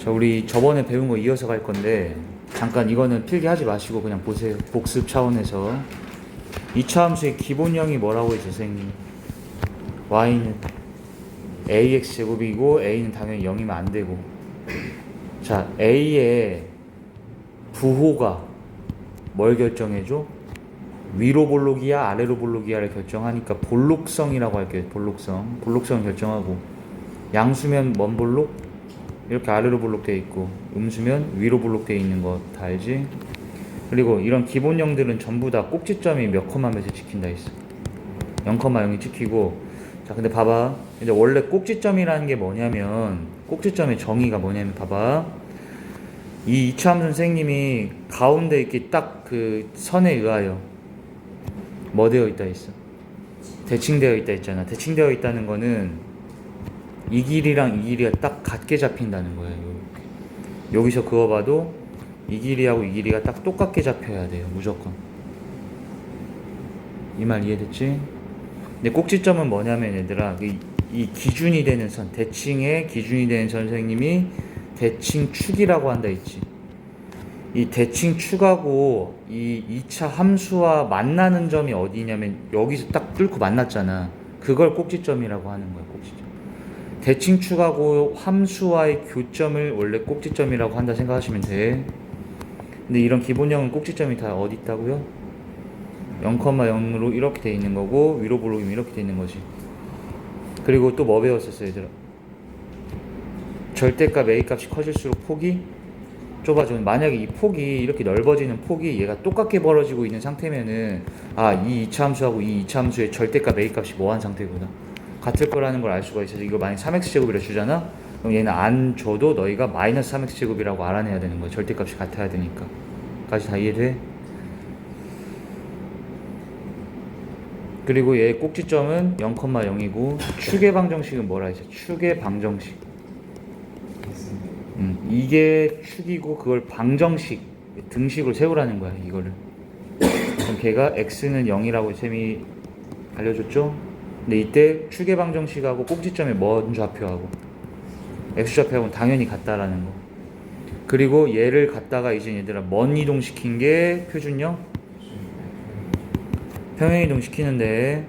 자, 우리 저번에 배운 거 이어서 갈 건데 잠깐 이거는 필기하지 마시고 그냥 보세요. 복습 차원에서 2차 함수의 기본형이 뭐라고 했죠, 선생님? y는 ax 제곱이고 a는 당연히 0이면 안 되고, 자, a의 부호가 뭘 결정해줘? 위로 볼록이야 아래로 볼록이야를 결정하니까 볼록성이라고 할게요. 볼록성 결정하고, 양수면 먼 볼록 이렇게 아래로 볼록되어 있고, 음수면 위로 볼록되어 있는 거 다 알지? 그리고 이런 기본형들은 전부 다 꼭지점이 몇 컴마 몇에 찍힌다 했어. 0,0이 찍히고. 자, 근데 봐봐. 근데 원래 꼭지점이라는 게 뭐냐면, 꼭지점의 정의가 뭐냐면, 봐봐. 이 이차함 선생님이 가운데 이렇게 딱 그 선에 의하여 뭐 되어 있다 했어? 대칭되어 있다 했잖아. 대칭되어 있다는 거는 이 길이랑 이 길이가 딱 같게 잡힌다는 거예요. 여기서 그어봐도 이 길이하고 이 길이가 딱 똑같게 잡혀야 돼요. 무조건. 이 말 이해됐지? 근데 꼭지점은 뭐냐면 얘들아, 이 기준이 되는 선, 대칭의 기준이 되는 선생님이 대칭축이라고 한다 했지. 이 대칭축하고 이 2차 함수와 만나는 점이 어디냐면 여기서 딱 뚫고 만났잖아. 그걸 꼭지점이라고 하는 거야. 꼭지점. 대칭축하고 함수와의 교점을 원래 꼭지점이라고 한다 생각하시면 돼. 근데 이런 기본형은 꼭지점이 다 어디 있다고요? 0,0으로 이렇게 돼 있는 거고, 위로 볼록이면 이렇게 돼 있는 거지. 그리고 또 뭐 배웠었어요, 얘들아? 절대값 A 값이 커질수록 폭이 좁아지면, 만약에 이 폭이 이렇게 넓어지는 폭이 얘가 똑같게 벌어지고 있는 상태면은, 아, 이 2차 함수하고 이 2차 함수의 절대값 A 값이 뭐한 상태구나, 같을 거라는 걸 알 수가 있어서, 이거 만약 3x제곱이라 주잖아? 그럼 얘는 안 줘도 너희가 마이너스 3x제곱이라고 알아내야 되는 거야. 절대값이 같아야 되니까. 까지 다 이해돼? 그리고 얘의 꼭지점은 0,0이고 축의 방정식은 뭐라 했어? 축의 방정식. 이게 축이고 그걸 방정식, 등식으로 세우라는 거야, 이거를. 그럼 걔가 x는 0이라고 쌤이 알려줬죠? 근데 이때 축의 방정식하고 꼭지점에 뭔 좌표하고 x좌표하고는 당연히 같다라는 거. 그리고 얘를 갖다가 이제 얘들아 먼 이동시킨 게 표준형? 평행이동 시키는데,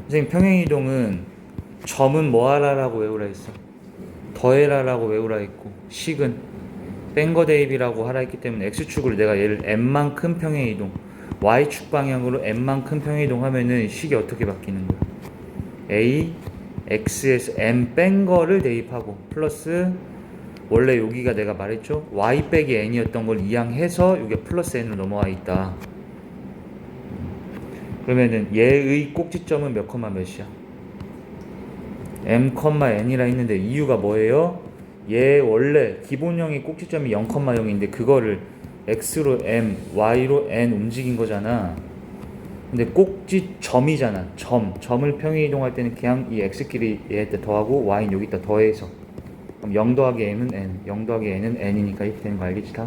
선생님 평행이동은 점은 뭐 하라라고 외우라 했어? 더해라라고 외우라 했고, 식은 뺀거 대입이라고 하라 했기 때문에 x축으로 내가 얘를 n만큼 평행이동, y축 방향으로 n만큼 평행이동 하면은 식이 어떻게 바뀌는 거야? a, x에서 n 뺀 거를 대입하고, 플러스 원래 여기가 내가 말했죠? y 빼기 n이었던 걸 이항해서 이게 플러스 n으로 넘어와 있다. 그러면은 얘의 꼭지점은 몇 컴마 몇이야? m, n이라 했는데 이유가 뭐예요? 얘 원래 기본형의 꼭지점이 0,0인데 그거를 x로 m, y로 n 움직인 거잖아. 근데 꼭지점이잖아. 점을 평행 이동할 때는 그냥 이 x끼리 얘한테 더하고 y는 여기다 더해서, 그럼 0 더하기 m은 n, 0 더하기 n은 n이니까 이렇게 되는 거 알겠지 다?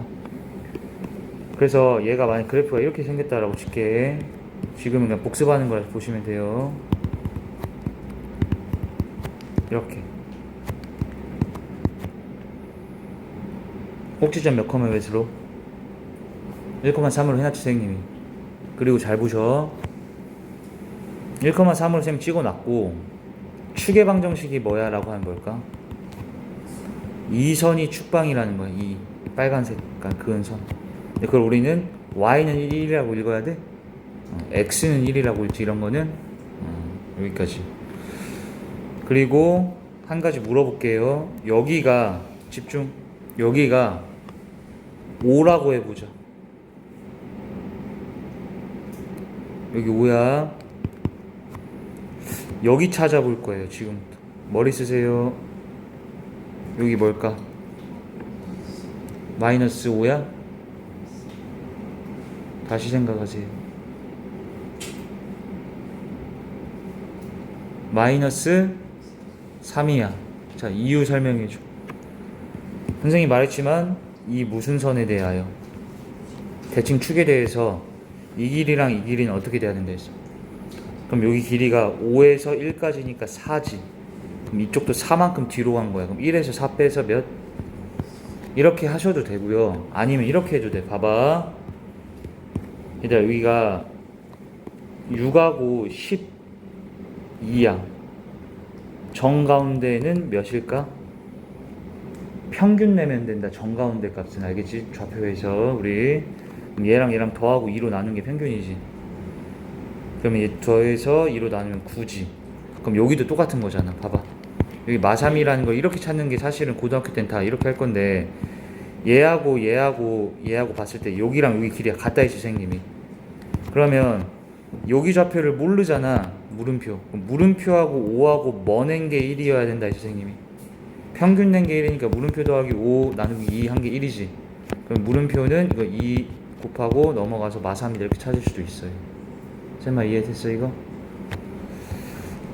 그래서 얘가 만약 그래프가 이렇게 생겼다라고 칠게. 지금은 그냥 복습하는 거라 보시면 돼요. 이렇게 꼭지점 몇 컴마 몇으로? 1,3으로 해놨지 선생님이. 그리고 잘 보셔. 1,3으로 선생님 찍어놨고, 축의 방정식이 뭐야 라고 하면 뭘까? 이 선이 축방이라는 거야. 이 빨간색 그은 선. 근데 그걸 우리는 y는 1이라고 읽어야 돼? x는 1이라고 읽지. 이런 거는 여기까지. 그리고 한 가지 물어볼게요. 여기가, 집중, 여기가 5라고 해보자. 여기 5야. 여기 찾아볼 거예요. 지금부터 머리 쓰세요. 여기 뭘까? 마이너스 5야? 다시 생각하세요. 마이너스 3이야. 자, 이유 설명해줘. 선생님이 말했지만 이 무슨 선에 대하여, 대칭축에 대해서 이 길이랑 이 길이는 어떻게 돼야 된다 했어? 그럼 여기 길이가 5에서 1까지니까 4지. 그럼 이쪽도 4만큼 뒤로 간 거야. 그럼 1에서 4 빼서 몇? 이렇게 하셔도 되고요. 아니면 이렇게 해도 돼. 봐봐. 얘들아, 여기가 6하고 12야. 정가운데는 몇일까? 평균 내면 된다. 정가운데 값은. 알겠지? 좌표에서 우리 얘랑 얘랑 더하고 2로 나눈 게 평균이지. 그러면 얘 더해서 2로 나누면 9지. 그럼 여기도 똑같은 거잖아. 봐봐. 여기 마삼이라는 걸 이렇게 찾는 게 사실은 고등학교 때는 다 이렇게 할 건데, 얘하고 봤을 때 여기랑 여기 길이가 같다 했지, 선생님이. 그러면 여기 좌표를 모르잖아. 물음표. 그럼 물음표하고 5하고 뭐 낸 게 1이어야 된다 했지, 선생님이. 평균 낸 게 1이니까 물음표 더하기 5 나누기 2 한 게 1이지. 그럼 물음표는 이거 2 곱하고 넘어가서 마삼이 이렇게 찾을 수도 있어요. 쌤아, 이해됐어 이거?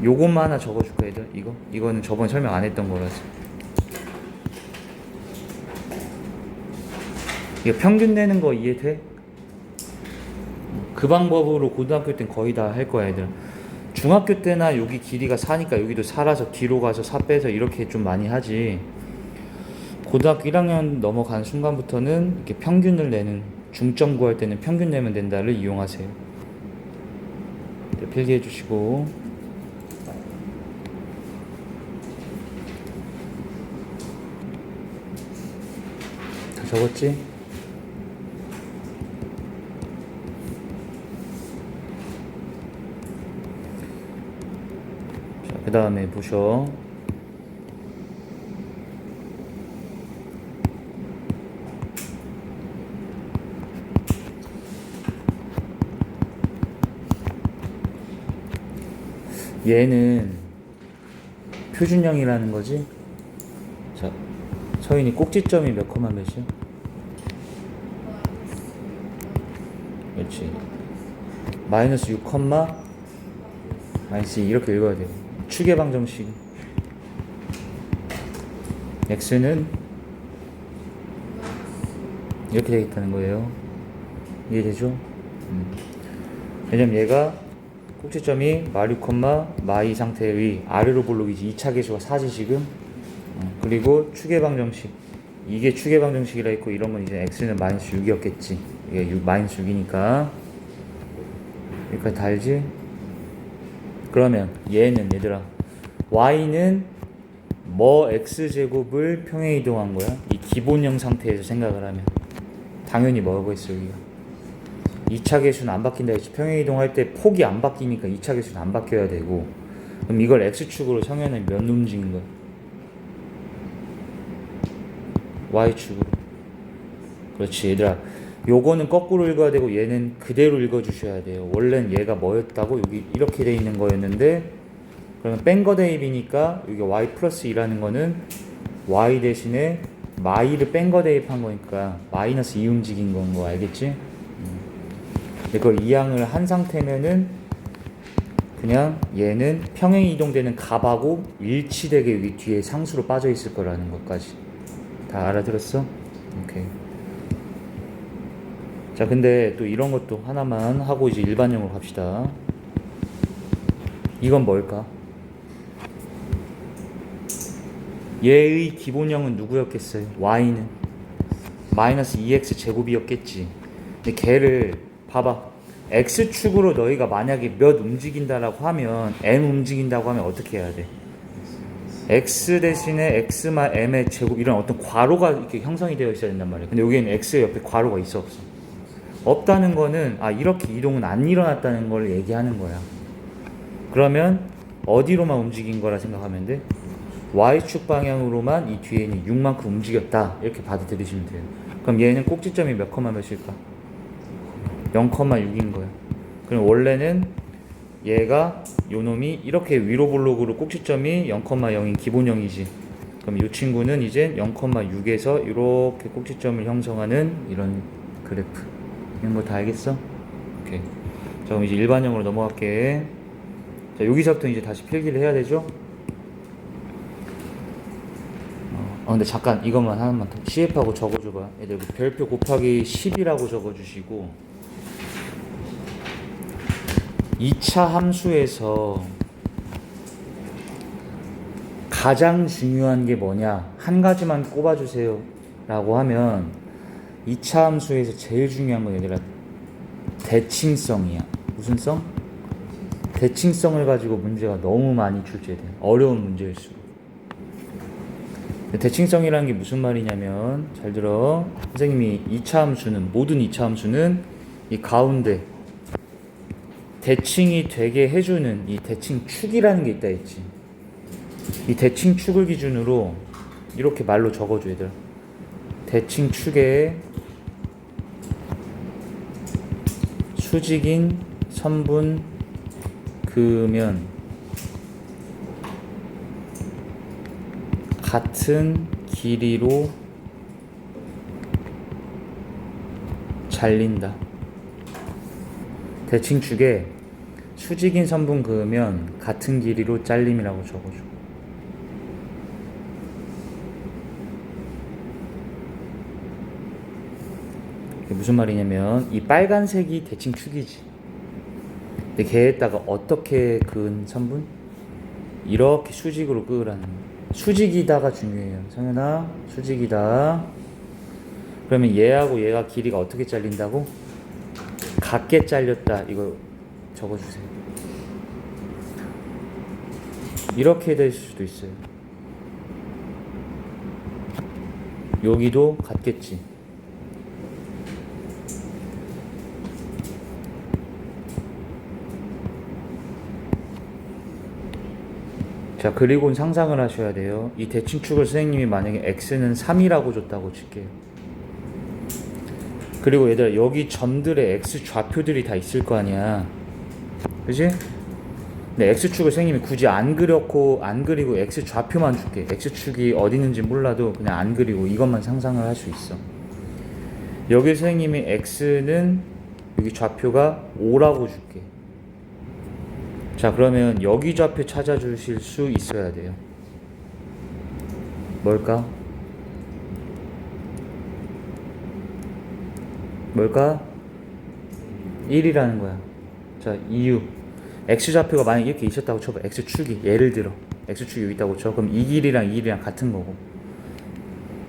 요것만 하나 적어줄까 얘들? 이거는 저번에 설명 안 했던 거라서. 이거 평균 내는 거 이해돼? 그 방법으로 고등학교 땐 거의 다 할 거야 얘들. 중학교 때나 여기 길이가 4니까 여기도 4라서 뒤로 가서 4 빼서 이렇게 좀 많이 하지. 고등학교 1학년 넘어간 순간부터는 이렇게 평균을 내는, 중점 구할 때는 평균 내면 된다를 이용하세요. 필기해 주시고. 다 적었지? 자, 그 다음에 보셔. 얘는 표준형이라는 거지. 자, 서인이 꼭지점이 몇 콤마 몇이야? 그렇지. 마이너스 6 콤마 마이너스 2 이렇게 읽어야 돼. 추계 방정식. x는 이렇게 되겠다는 거예요. 이해되죠? 왜냐면 얘가 꼭지점이 마6 마2 상태의 아래로 볼록이지. 2차 계수가 4지 지금. 그리고 추계 방정식, 이게 추계 방정식이라 했고, 이런 건 이제 x는 마이너스 6이었겠지. 이게 마이너스 6이니까 여기까지 다 알지? 그러면 얘는 얘들아, y는 뭐 x제곱을 평행 이동한 거야? 이 기본형 상태에서 생각을 하면 당연히 뭐라고 했어 여기가? 2차 계수는 안 바뀐다 했지. 평행 이동할 때 폭이 안 바뀌니까 2차 계수는 안 바뀌어야 되고. 그럼 이걸 x축으로 성현은 몇 움직인 거야? y축으로. 그렇지 얘들아, 요거는 거꾸로 읽어야 되고 얘는 그대로 읽어주셔야 돼요. 원래는 얘가 뭐였다고? 여기 이렇게 돼 있는 거였는데, 그러면 뺀 거 대입이니까 여기 y 플러스 2라는 거는 y 대신에 마이를 뺀 거 대입한 거니까 마이너스 2 움직인 건 거 알겠지? 그걸 이항을 한 상태면은 그냥 얘는 평행 이동되는 값하고 일치되게 여기 뒤에 상수로 빠져 있을 거라는 것까지 다 알아들었어? 오케이. 자, 근데 또 이런 것도 하나만 하고 이제 일반형으로 갑시다. 이건 뭘까? 얘의 기본형은 누구였겠어요? y는 마이너스 2x 제곱이었겠지. 근데 걔를 봐봐. x축으로 너희가 만약에 몇 움직인다라고 하면, m 움직인다고 하면 어떻게 해야 돼? x 대신에 x마 m의 제곱, 이런 어떤 괄호가 이렇게 형성이 되어 있어야 된단 말이야. 근데 여기에는 x 옆에 괄호가 있어 없어? 없다는 거는 이렇게 이동은 안 일어났다는 걸 얘기하는 거야. 그러면 어디로만 움직인 거라 생각하면 돼? y축 방향으로만 이 뒤에 있는 6만큼 움직였다, 이렇게 받아들이시면 돼요. 그럼 얘는 꼭지점이 몇 컴마 몇일까? 0,6인 거야. 그럼 원래는 얘가 요놈이 이렇게 위로 볼록으로 꼭지점이 0,0인 기본형이지. 그럼 이 친구는 이제 0,6에서 이렇게 꼭지점을 형성하는 이런 그래프. 이런 거 다 알겠어? 오케이. 자, 그럼 이제 일반형으로 넘어갈게. 자, 여기서부터 이제 다시 필기를 해야 되죠? 근데 잠깐 이것만 하나만 더 CF하고 적어줘봐. 얘들 별표 곱하기 10이라고 적어주시고, 2차 함수에서 가장 중요한 게 뭐냐? 한 가지만 꼽아주세요. 라고 하면 2차 함수에서 제일 중요한 건 얘들아 대칭성이야. 무슨 성? 대칭성을 가지고 문제가 너무 많이 출제돼. 어려운 문제일수록. 대칭성이라는 게 무슨 말이냐면 잘 들어. 선생님이 2차 함수는 모든 2차 함수는 이 가운데 대칭이 되게 해주는 이 대칭축이라는 게 있다 했지. 이 대칭축을 기준으로 이렇게 말로 적어줘 얘들아. 대칭축에 수직인 선분 그으면 같은 길이로 잘린다. 대칭축에 수직인 선분 그으면 같은 길이로 잘림이라고 적어줘. 이게 무슨 말이냐면 이 빨간색이 대칭축이지. 근데 걔에다가 어떻게 그은 선분? 이렇게 수직으로 그으라는 거야. 수직이다가 중요해요. 성현아, 수직이다. 그러면 얘하고 얘가 길이가 어떻게 잘린다고? 같게 잘렸다. 이거 적어주세요. 이렇게 될 수도 있어요. 여기도 같겠지. 자, 그리고 상상을 하셔야 돼요. 이 대칭축을 선생님이 만약에 x는 3이라고 줬다고 칠게요. 그리고 얘들아 여기 점들의 x 좌표들이 다 있을 거 아니야. 그치? 근데 x축을 선생님이 굳이 안 그리고 x 좌표만 줄게. x축이 어디 있는지 몰라도 그냥 안 그리고 이것만 상상을 할 수 있어. 여기 선생님이 x는 여기 좌표가 5라고 줄게. 자, 그러면 여기 좌표 찾아주실 수 있어야 돼요. 뭘까? 뭘까? 1이라는 거야. 자, 이유. x좌표가 만약 이렇게 있었다고 쳐봐. x축이 예를 들어 x축이 여기 있다고 쳐. 그럼 이 길이랑 이 길이랑 같은 거고.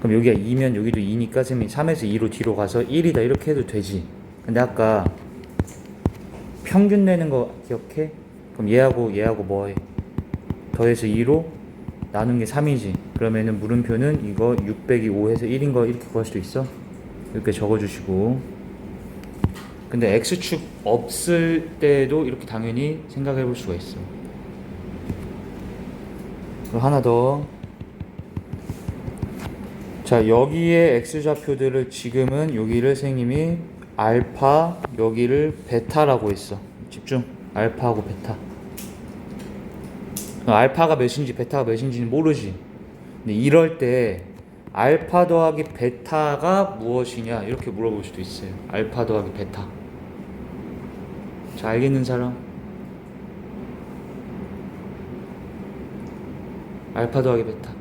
그럼 여기가 2면 여기도 2니까 선생님이 3에서 2로 뒤로 가서 1이다 이렇게 해도 되지. 근데 아까 평균 내는 거 기억해? 그럼 얘하고 뭐해? 더해서 2로 나눈 게 3이지. 그러면은 물음표는 이거 6 빼기 5 해서 1인 거 이렇게 구할 수도 있어. 이렇게 적어주시고. 근데 x축 없을 때도 이렇게 당연히 생각해 볼 수가 있어. 그럼 하나 더. 자, 여기에 x좌표들을 지금은 여기를 선생님이 알파, 여기를 베타라고 했어. 집중. 알파하고 베타. 알파가 몇인지 베타가 몇인지는 모르지. 근데 이럴 때 알파 더하기 베타가 무엇이냐 이렇게 물어볼 수도 있어요. 알파 더하기 베타. 자, 알겠는 사람? 알파 더하기 베타.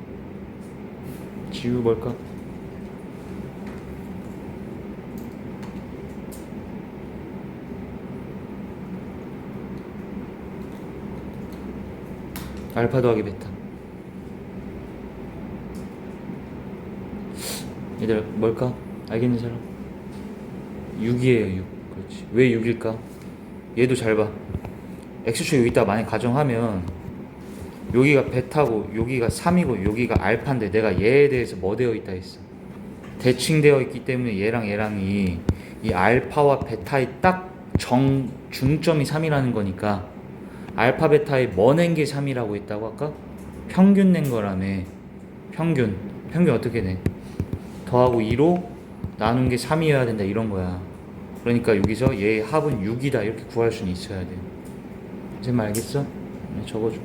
지우 뭘까? 알파 더하기 베타. 얘들 뭘까? 알겠는 사람? 6이에요 6. 그렇지. 왜 6일까? 얘도 잘 봐. x축 여기 있다 만약 가정하면 여기가 베타고 여기가 3이고 여기가 알파인데 내가 얘에 대해서 뭐 되어 있다 했어? 대칭되어 있기 때문에 얘랑 얘랑이 이 알파와 베타의 딱 중점이 3이라는 거니까 알파 베타에 뭐 낸 게 3이라고 했다고 아까? 평균 낸 거라며. 평균 어떻게 내? 더하고 2로 나눈 게 3이어야 된다 이런 거야. 그러니까 여기서 얘의 합은 6이다 이렇게 구할 수는 있어야 돼. 선생님 알겠어? 네, 적어줘.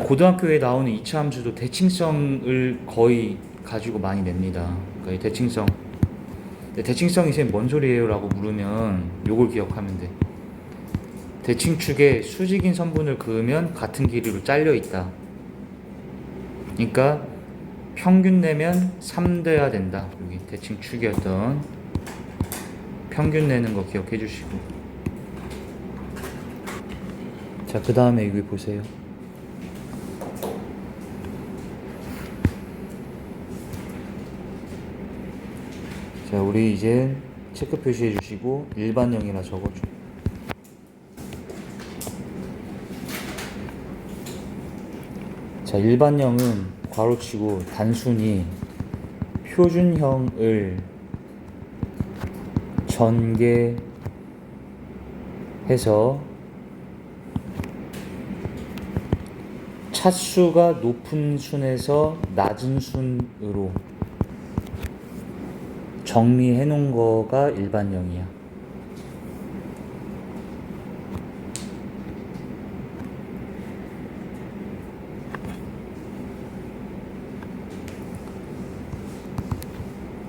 고등학교에 나오는 2차 함수도 대칭성을 거의 가지고 많이 냅니다. 그러니까 이 대칭성. 대칭성이 선생님 뭔 소리예요? 라고 물으면 요걸 기억하면 돼. 대칭축에 수직인 선분을 그으면 같은 길이로 잘려 있다. 그러니까 평균 내면 3 돼야 된다. 여기 대칭축이었던 평균 내는 거 기억해 주시고. 자, 그 다음에 여기 보세요. 자, 우리 이제 체크 표시해 주시고 일반형이라 적어줘. 자, 일반형은 괄호치고 단순히 표준형을 전개해서 차수가 높은 순에서 낮은 순으로 정리해 놓은 거가 일반형이야.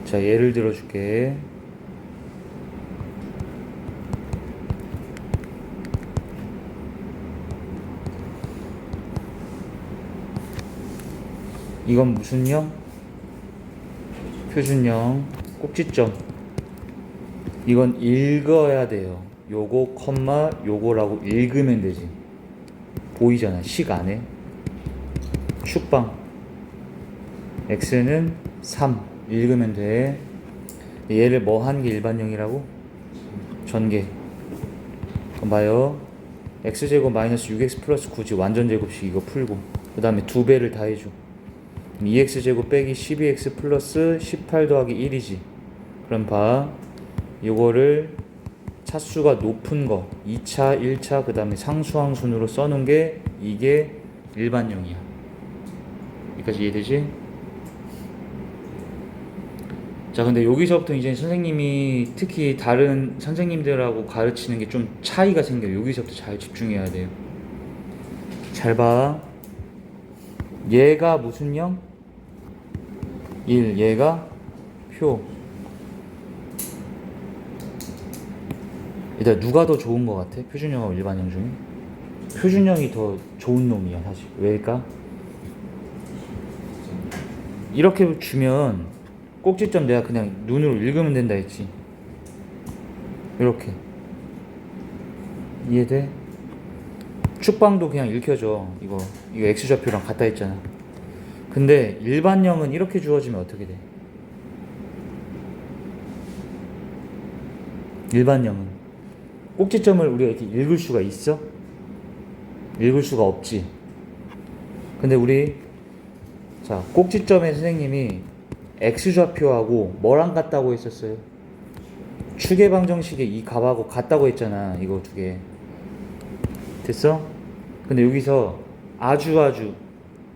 자, 예를 들어 줄게. 이건 무슨 형? 표준형. 꼭지점. 이건 읽어야 돼요. 요거 컴마 요거라고 읽으면 되지. 보이잖아. 식 안에. 축방. x는 3 읽으면 돼. 얘를 뭐 하는 게 일반형이라고? 전개. 그럼 봐요. x제곱 마이너스 6x 플러스 9지 완전 제곱식 이거 풀고 그 다음에 2배를 다 해줘. 2x제곱 빼기 12x 플러스 18 더하기 1이지. 그럼 봐. 이거를 차수가 높은 거 2차, 1차 그 다음에 상수항순으로 써놓은 게 이게 일반형이야. 여기까지 이해되지? 자, 근데 여기서부터 이제 선생님이 특히 다른 선생님들하고 가르치는 게 좀 차이가 생겨요. 여기서부터 잘 집중해야 돼요. 잘 봐. 얘가 무슨 형? 1. 얘가 표. 일단 누가 더 좋은 것 같아? 표준형하고 일반형 중에? 표준형이 더 좋은 놈이야 사실. 왜일까? 이렇게 주면 꼭지점 내가 그냥 눈으로 읽으면 된다 했지. 이렇게. 이해돼? 축방도 그냥 읽혀져. 이거 x좌표랑 같다 했잖아. 근데 일반형은 이렇게 주어지면 어떻게 돼? 일반형은 꼭지점을 우리가 이렇게 읽을 수가 있어? 읽을 수가 없지. 근데 우리 자, 꼭지점의 선생님이 x좌표하고 뭐랑 같다고 했었어요? 추계방정식의 이 값하고 같다고 했잖아. 이거 두 개. 됐어? 근데 여기서 아주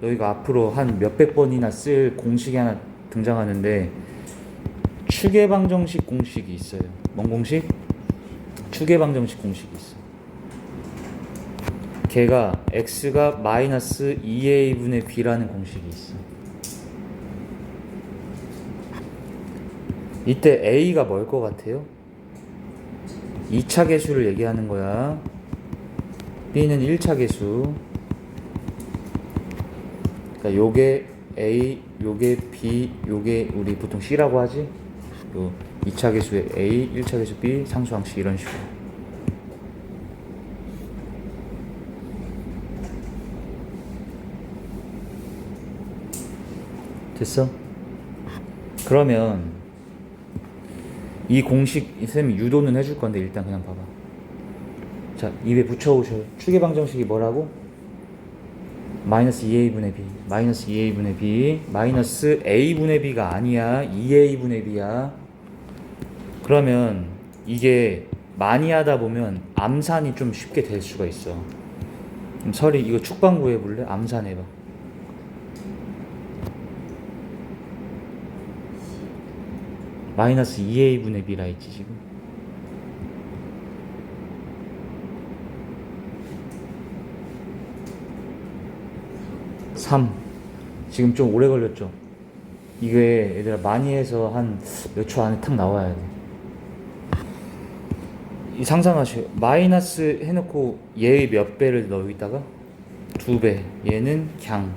너희가 앞으로 한 몇백 번이나 쓸 공식이 하나 등장하는데 추계방정식 공식이 있어요. 뭔 공식? 추계방정식 공식이 있어. 걔가 x가 마이너스 2a분의 b라는 공식이 있어. 이때 a가 뭘 것 같아요? 2차 계수를 얘기하는 거야. b는 1차 계수. 그러니까 요게 a, 요게 b, 요게 우리 보통 c라고 하지? 요 2차 계수에 a, 1차 계수 b, 상수항 c 이런 식으로. 됐어? 그러면 이 공식 쌤이 유도는 해줄 건데 일단 그냥 봐봐. 자, 입에 붙여오셔요. 추계방정식이 뭐라고? 마이너스 2a분의 b, 마이너스 2a분의 b, 마이너스 a분의 b가 아니야. 2a분의 b야. 그러면 이게 많이 하다 보면 암산이 좀 쉽게 될 수가 있어. 그럼 설이 이거 축방 구해볼래? 암산해봐. 마이너스 2a분의 b라 했지 지금. 지금 좀 오래 걸렸죠? 이게 얘들아 많이 해서 한 몇 초 안에 탁 나와야 돼. 이 상상하시오. 마이너스 해놓고 얘의 몇 배를 넣어있다가 2배. 얘는 갱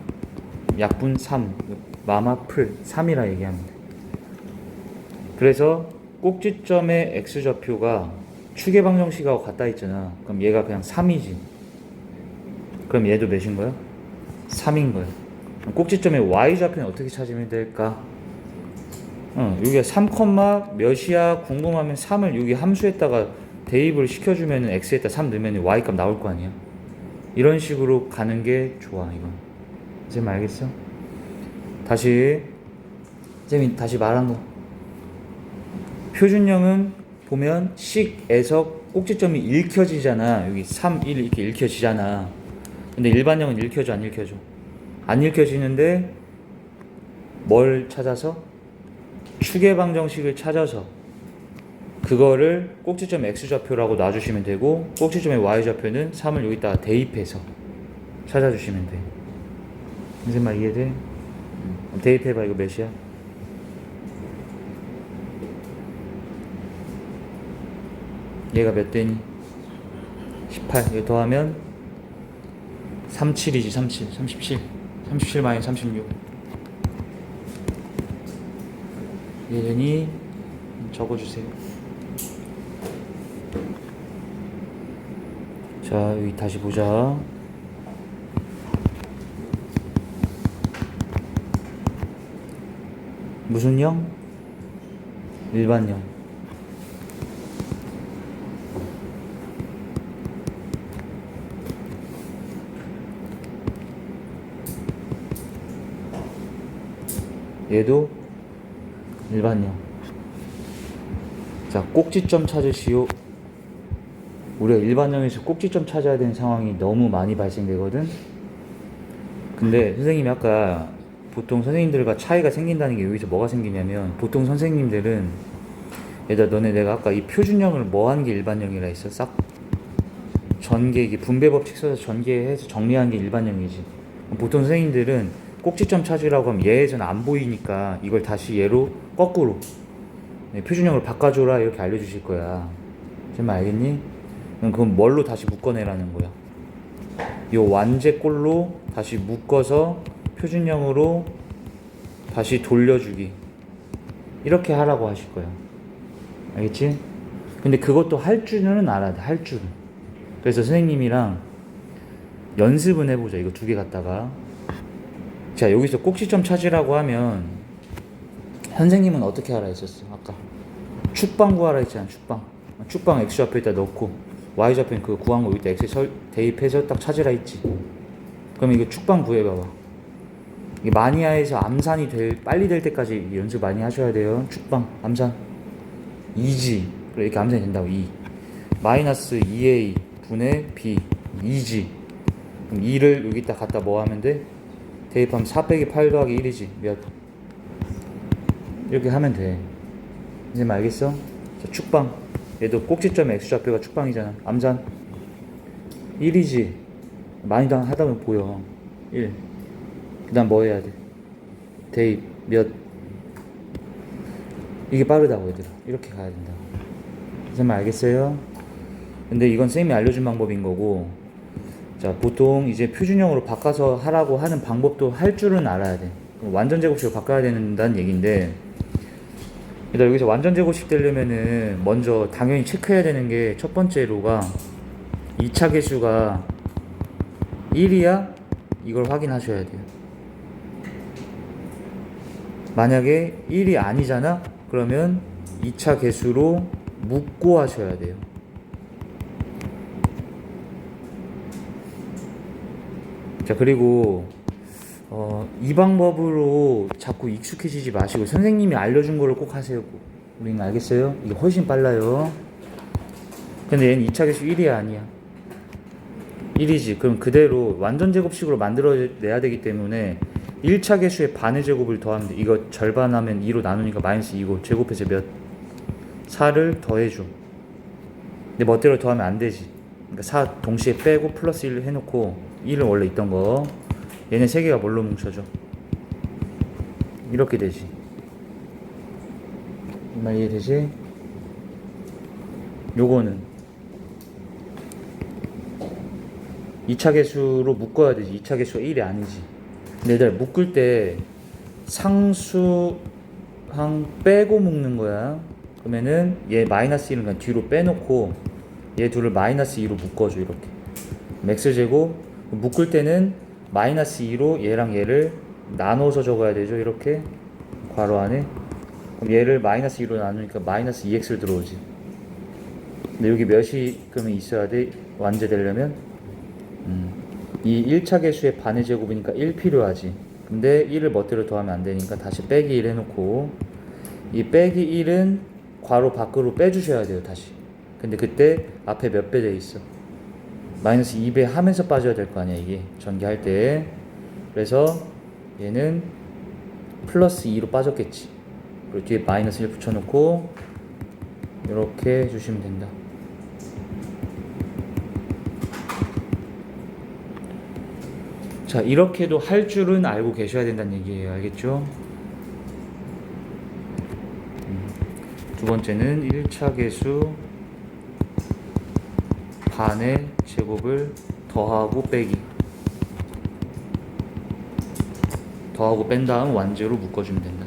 약분 3 마마풀 3이라 얘기하면 돼. 그래서 꼭지점의 x좌표가 추계방정식하고 같다 했잖아. 그럼 얘가 그냥 3이지. 그럼 얘도 몇인 거야? 3인 거야. 꼭지점의 y좌표는 어떻게 찾으면 될까? 여기가 3, 몇이야 궁금하면 3을 여기 함수에다가 대입을 시켜주면 x에다 3 넣으면 y값 나올 거 아니야. 이런 식으로 가는 게 좋아. 이건 쌤 알겠어? 다시 쌤이 다시 말한 거, 표준형은 보면 식에서 꼭지점이 읽혀지잖아. 여기 3, 1 이렇게 읽혀지잖아. 근데 일반형은 읽혀져 안 읽혀져? 안 읽혀지는데 뭘 찾아서? 추계 방정식을 찾아서 그거를 꼭지점 x좌표라고 놔주시면 되고, 꼭지점의 y좌표는 3을 여기다가 대입해서 찾아주시면 돼. 무슨 말 이해돼? 대입해봐. 이거 몇이야? 얘가 몇 되니? 18. 이거 더하면 37이지. 37 마이너스 36. 얘는 적어주세요. 자, 여기 다시 보자. 무슨 형? 일반형. 얘도 일반형. 자, 꼭지점 찾으시오. 우리가 일반형에서 꼭지점 찾아야 되는 상황이 너무 많이 발생되거든. 근데 선생님이 아까 보통 선생님들과 차이가 생긴다는 게 여기서 뭐가 생기냐면, 보통 선생님들은 얘들아 너네 내가 아까 이 표준형을 뭐 하는 게 일반형이라 했어? 싹 전개, 이게 분배 법칙 써서 전개해서 정리하는 게 일반형이지. 보통 선생님들은 꼭지점 찾으라고 하면 얘에서는 안 보이니까 이걸 다시 얘로 거꾸로 표준형을 바꿔줘라 이렇게 알려주실 거야. 정말 알겠니? 그럼 뭘로 다시 묶어내라는 거야. 이 완제꼴로 다시 묶어서 표준형으로 다시 돌려주기, 이렇게 하라고 하실 거야. 알겠지? 근데 그것도 할 줄은 알아야 돼. 할 줄은. 그래서 선생님이랑 연습은 해보자. 이거 두 개 갖다가. 자, 여기서 꼭지점 찾으라고 하면 선생님은 어떻게 하라 했었어? 아까 축방 구하라 했잖아. 축방 x좌표에다 넣고 y좌표는 그 구한 거 여기다 x에 대입해서 딱 찾으라 했지. 그럼 이거 축방 구해봐봐. 이게 마니아에서 암산이 빨리 될 때까지 연습 많이 하셔야 돼요. 축방 암산 2g, 그래 이렇게 암산이 된다고. 2 마이너스 2a 분의 b 2g. 그럼 2를 여기다 갖다 뭐 하면 돼? 대입하면 4 빼기 8 더하기 1이지. 몇? 이렇게 하면 돼. 이제 알겠어? 자, 축방. 얘도 꼭지점 x좌표가 축방이잖아. 암산 1이지. 많이 하다 보면 보여. 1. 그 다음 뭐 해야 돼? 대입 몇? 이게 빠르다고 얘들아. 이렇게 가야 된다고. 이제 알겠어요? 근데 이건 쌤이 알려준 방법인 거고, 자, 보통 이제 표준형으로 바꿔서 하라고 하는 방법도 할 줄은 알아야 돼. 완전 제곱식으로 바꿔야 된다는 얘기인데, 일단 여기서 완전 제곱식 되려면은 먼저 당연히 체크해야 되는 게, 첫 번째로가 2차 계수가 1이야? 이걸 확인하셔야 돼요. 만약에 1이 아니잖아? 그러면 2차 계수로 묶고 하셔야 돼요. 자, 그리고 이 방법으로 자꾸 익숙해지지 마시고 선생님이 알려준 거를 꼭 하세요. 우리는 알겠어요? 이게 훨씬 빨라요. 근데 얘는 2차 계수 1이 아니야. 1이지. 그럼 그대로 완전 제곱식으로 만들어내야 되기 때문에 1차 계수의 반의 제곱을 더하면 돼. 이거 절반하면 2로 나누니까 마이너스 2고, 제곱해서 몇? 4를 더해줘. 근데 멋대로 더하면 안 되지. 그러니까 4 동시에 빼고 플러스 1을 해놓고 1은 원래 있던 거, 얘네 세 개가 뭘로 뭉쳐져? 이렇게 되지. 이 말 이해되지? 요거는 2차 계수로 묶어야 되지. 2차 계수가 1이 아니지. 근데 얘들 묶을 때 상수항 빼고 묶는 거야. 그러면은 얘 마이너스 1은 그냥 뒤로 빼놓고 얘 둘을 마이너스 2로 묶어줘. 이렇게 x제곱. 묶을 때는 마이너스 2로 얘랑 얘를 나눠서 적어야 되죠. 이렇게 괄호 안에. 그럼 얘를 마이너스 2로 나누니까 마이너스 2x를 들어오지. 근데 여기 몇이 그러면 있어야 돼? 완제되려면 이 1차 계수의 반의 제곱이니까 1 필요하지. 근데 1을 멋대로 더하면 안 되니까 다시 빼기 1 해놓고, 이 빼기 1은 괄호 밖으로 빼주셔야 돼요 다시. 근데 그때 앞에 몇 배 돼 있어? 마이너스 2배 하면서 빠져야 될 거 아니야 이게 전개할 때. 그래서 얘는 플러스 2로 빠졌겠지. 그리고 뒤에 마이너스 1 붙여놓고 이렇게 해주시면 된다. 자, 이렇게도 할 줄은 알고 계셔야 된다는 얘기예요. 알겠죠? 두 번째는 1차 계수 반의 제곱을 더하고 빼기, 더하고 뺀 다음 완제로 묶어주면 된다.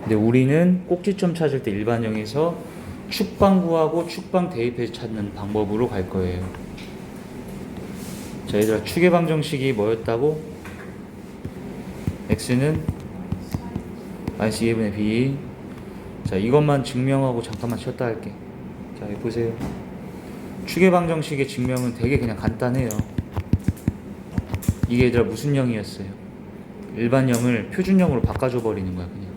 근데 우리는 꼭지점 찾을 때 일반형에서 축방 구하고 축방 대입해서 찾는 방법으로 갈 거예요. 자, 얘들아, 축의 방정식이 뭐였다고? x는 마이너스 2분의 b. 자, 이것만 증명하고 잠깐만 쉬었다 할게. 자, 여기 보세요. 축의 방정식의 증명은 되게 그냥 간단해요. 이게 얘들아 무슨 형이었어요? 일반형을 표준형으로 바꿔줘 버리는 거야. 그냥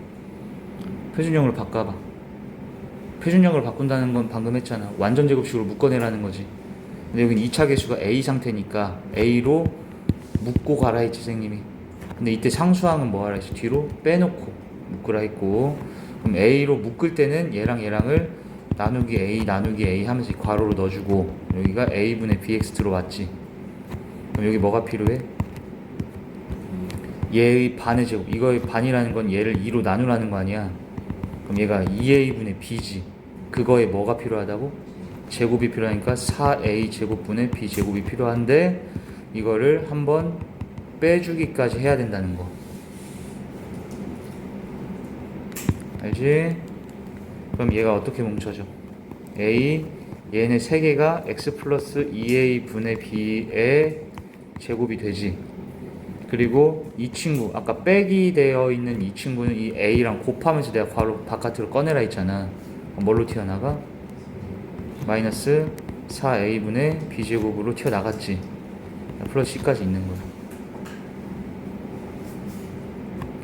표준형으로 바꿔봐. 표준형으로 바꾼다는 건 방금 했잖아. 완전 제곱식으로 묶어내라는 거지. 근데 여긴 2차 계수가 A 상태니까 A로 묶고 가라 했지 선생님이. 근데 이때 상수항은 뭐 하라 했지? 뒤로 빼놓고 묶으라 했고, 그럼 A로 묶을 때는 얘랑 얘랑을 나누기 A 하면서 이 괄호로 넣어주고, 여기가 A분의 BX 들어왔지. 그럼 여기 뭐가 필요해? 얘의 반의 제곱. 이거의 반이라는 건 얘를 2로 나누라는 거 아니야. 그럼 얘가 2A분의 B지. 그거에 뭐가 필요하다고? 제곱이 필요하니까 4A 제곱분의 B 제곱이 필요한데, 이거를 한번 빼주기까지 해야 된다는 거. 알지? 그럼 얘가 어떻게 뭉쳐져? A, 얘네 3개가 x 플러스 2A 분의 B의 제곱이 되지. 그리고 이 친구, 아까 빼기 되어 있는 이 친구는 이 A랑 곱하면서 내가 괄호 바깥으로 꺼내라 했잖아. 뭘로 튀어나가? 마이너스 4A분의 B제곱으로 튀어나갔지. 플러스 C까지 있는 거야.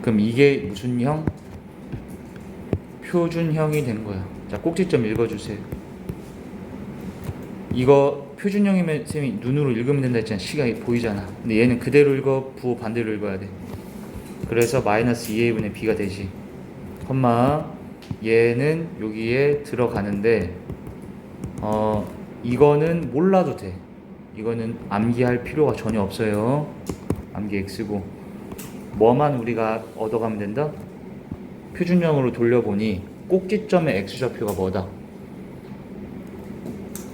그럼 이게 무슨 형? 표준형이 된 거야. 자, 꼭지점 읽어주세요. 이거 표준형이면 쌤이 눈으로 읽으면 된다 했잖아. 시각이 보이잖아. 근데 얘는 그대로 읽어, 부호 반대로 읽어야 돼. 그래서 마이너스 2A분의 B가 되지. 컴마 얘는 여기에 들어가는데 이거는 몰라도 돼. 이거는 암기할 필요가 전혀 없어요. 암기 X고, 뭐만 우리가 얻어가면 된다? 표준형으로 돌려보니 꼭지점의 X좌표가 뭐다?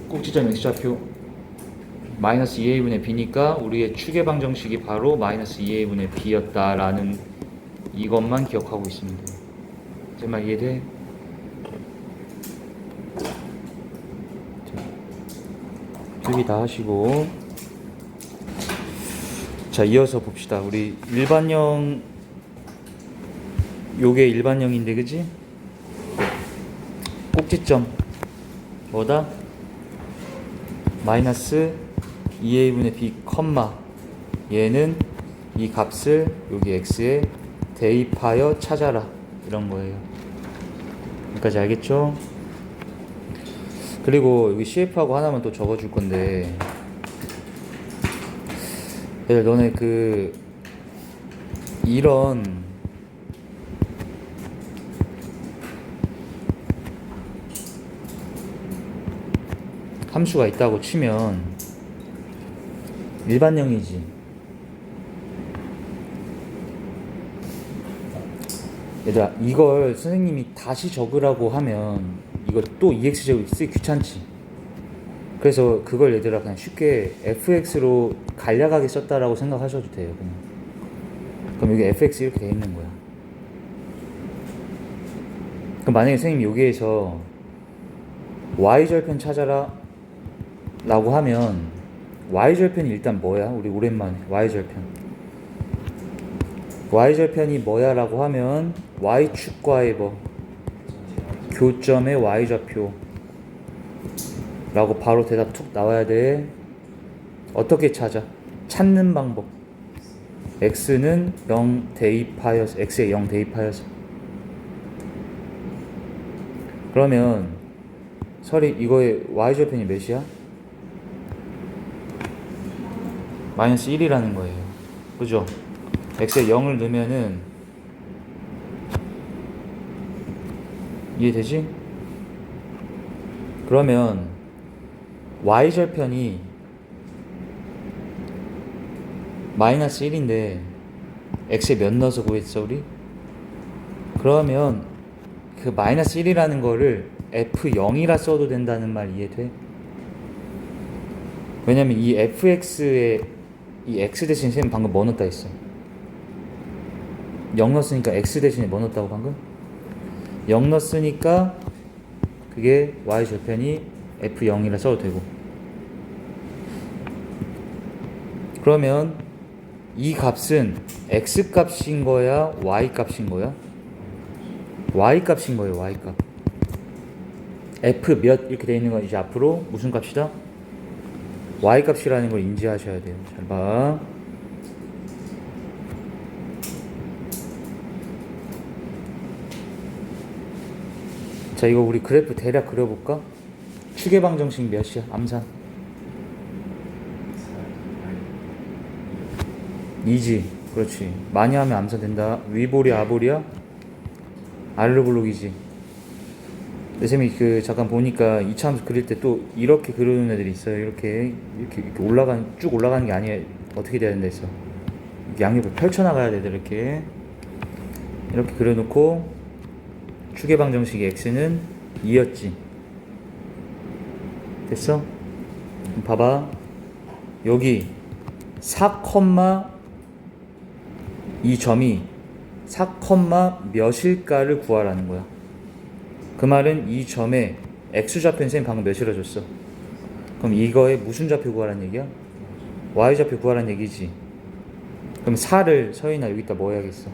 꼭지점 X좌표 마이너스 2A분의 B니까 우리의 축의 방정식이 바로 마이너스 2A분의 B였다라는 이것만 기억하고 있으면 돼. 제 말 이해돼? 여기 다 하시고, 자, 이어서 봅시다. 우리 일반형, 요게 일반형인데 그지? 꼭지점 뭐다? 마이너스 2A분의 B 컴마 얘는 이 값을 여기 x에 대입하여 찾아라, 이런 거예요. 여기까지 알겠죠? 그리고 여기 CF하고 하나만 또 적어줄 건데, 얘들 너네 이런 함수가 있다고 치면 일반형이지. 얘들아, 이걸 선생님이 다시 적으라고 하면 이거 또 EX제곱이 쓰기 귀찮지. 그래서 그걸 얘들아 그냥 쉽게 fx로 간략하게 썼다라고 생각하셔도 돼요. 그냥. 그럼 여기 fx 이렇게 돼 있는 거야. 그럼 만약에 선생님이 여기에서 y절편 찾아라 라고 하면 y절편이 일단 뭐야? 우리 오랜만에 y절편. y절편이 뭐야 라고 하면 y축과의 뭐 교점의 y좌표 라고 바로 대답 툭 나와야 돼. 어떻게 찾아? 찾는 방법. x는 0 대입하여서 x에 0 대입하여서. 그러면 설이 이거의 y절편이 몇이야? 마이너스 1이라는 거예요. 그죠? x에 0을 넣으면은 이해되지? 그러면 y절편이 마이너스 1인데 x에 몇 넣어서 구했어 우리? 그러면 그 마이너스 1이라는 거를 f0이라 써도 된다는 말 이해돼? 왜냐면 이 fx에 이 x 대신 쌤 방금 뭐 넣었다 했어? 0 넣었으니까 x 대신에 뭐 넣었다고 방금? 0 넣었으니까 그게 y절편이 f0이라 써도 되고. 그러면 이 값은 x 값인 거야 y 값인 거야? y 값인 거예요. y 값. f 몇 이렇게 돼 있는 건 이제 앞으로 무슨 값이다? y 값이라는 걸 인지하셔야 돼요. 잘 봐. 자, 이거 우리 그래프 대략 그려볼까? 추계방정식 몇이야? 암산 2지. 그렇지. 많이 하면 암산 된다. 위볼이야 아볼이야? 알르블록이지. 쌤이 그 잠깐 보니까 이차함수 그릴 때 또 이렇게 그리는 애들이 있어요. 이렇게 쭉 올라가는 게 아니에요. 어떻게 돼야 된다 했어? 양옆을 펼쳐나가야 돼. 이렇게 그려놓고 추계방정식의 x는 2였지. 됐어? 그럼 봐봐. 여기 4, 이 점이 4, 몇일까를 구하라는 거야. 그 말은 이 점에 x좌표는 쌤 방금 몇이라 줬어? 그럼 이거에 무슨 좌표 구하라는 얘기야? y좌표 구하라는 얘기지. 그럼 4를 서인아 여기다 뭐 해야겠어?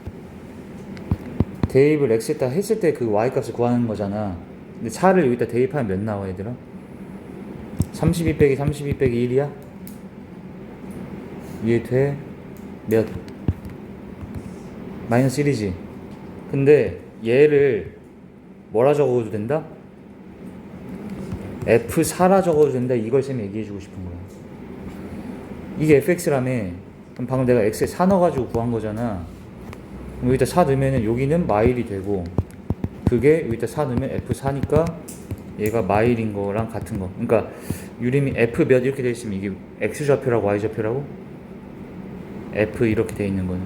대입을 x에다 했을 때 그 y값을 구하는 거잖아. 근데 4를 여기다 대입하면 몇 나와 얘들아? 32 빼기 32 빼기 1이야? 이해돼? 몇? 마이너스 1이지. 근데 얘를 뭐라 적어도 된다? F4라 적어도 된다. 이걸 쌤이 얘기해주고 싶은 거야. 이게 fx라며. 그럼 방금 내가 x에 4 넣어가지고 구한 거잖아. 여기다 4 넣으면 여기는 마일이 되고, 그게 여기다 4 넣으면 F4니까 얘가 마일인 거랑 같은 거. 그러니까 유림이 F 몇 이렇게 돼 있으면 이게 X좌표라고 Y좌표라고? F 이렇게 돼 있는 거는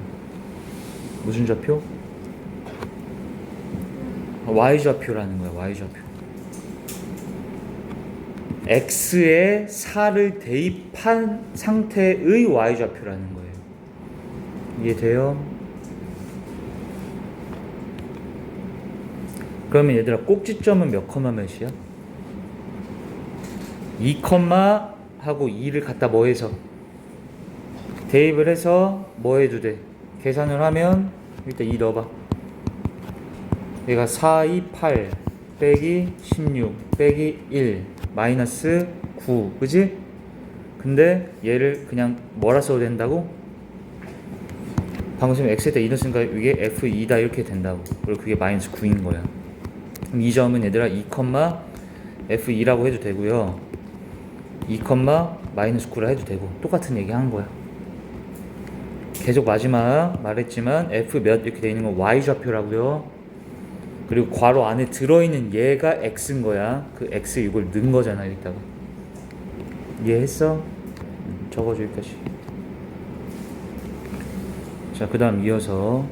무슨 좌표? Y좌표라는 거야. Y좌표. X에 4를 대입한 상태의 Y좌표라는 거예요. 이해돼요? 그러면 얘들아 꼭지점은 몇 컴마 몇이야? 2 컴마 하고 2를 갖다 뭐 해서? 대입을 해서 뭐 해도 돼? 계산을 하면 일단 2 넣어봐. 얘가 4, 2, 8 빼기 16 빼기 1 마이너스 9 그지? 근데 얘를 그냥 뭐라 써도 된다고? 방금 전에 x에다 2 넣었으니까 이게 f2다 이렇게 된다고. 그리고 그게 마이너스 9인 거야. 그럼 이 점은 얘들아 2, f2라고 해도 되고요. 2, 마이너스 9라 해도 되고 똑같은 얘기 한 거야. 계속 마지막 말했지만 f 몇 이렇게 돼 있는 건 y좌표라고요. 그리고 괄호 안에 들어있는 얘가 x인 거야. 그 x 이걸 넣은 거잖아 여기다가. 이해했어? 적어줘 여기까지. 자, 그 다음 이어서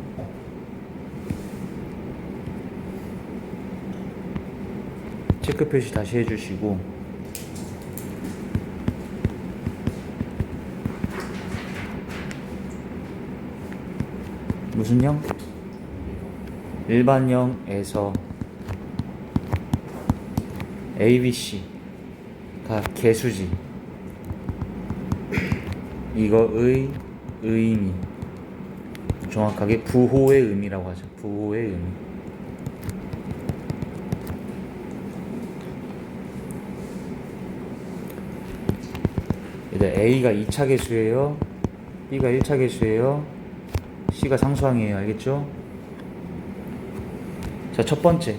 체크 표시 다시 해주시고 무슨 형? 일반형에서 ABC가 개수지. 이거의 의미, 정확하게 부호의 의미라고 하죠. 부호의 의미. A가 2차 계수예요. B가 1차 계수예요. C가 상수항이에요. 알겠죠? 자, 첫 번째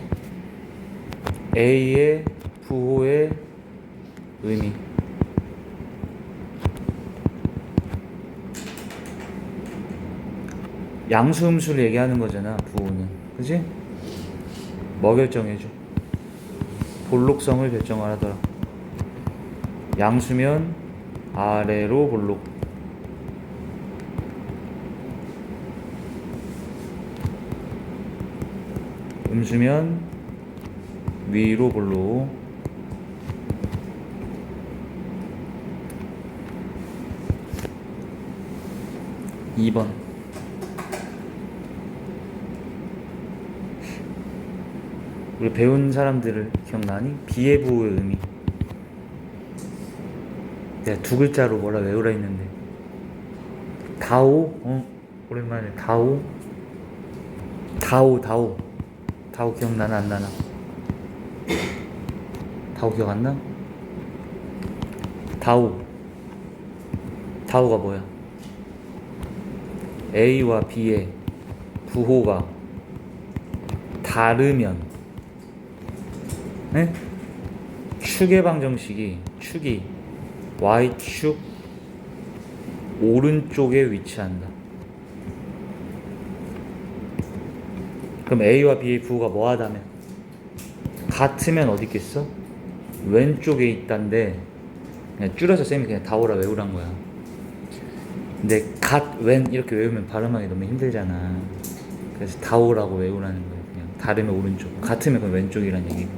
A의 부호의 의미. 양수 음수를 얘기하는 거잖아. 부호는, 그지? 뭐 결정해줘? 볼록성을 결정하더라. 양수면 아래로 볼록, 음수면 위로 볼록. (2번) 우리 배운 사람들을 기억나니? B의 부호의 의미. 내가 두 글자로 뭐라 외우라 했는데, 다오? 오랜만에 다오 기억나나 안 나나? 다오 기억 안 나? 다오가 뭐야? A와 B의 부호가 다르면, 네? 축의 방정식이, 축이 Y축 오른쪽에 위치한다. 그럼 A와 B의 부호가 뭐하다면? 같으면 어디 있겠어? 왼쪽에 있단데, 그냥 줄여서 쌤이 그냥 다오라 외우란 거야. 근데 왼 이렇게 외우면 발음하기 너무 힘들잖아. 그래서 다오라고 외우라는 거야. 그냥 다르면 오른쪽, 같으면 그건 왼쪽이란 얘기.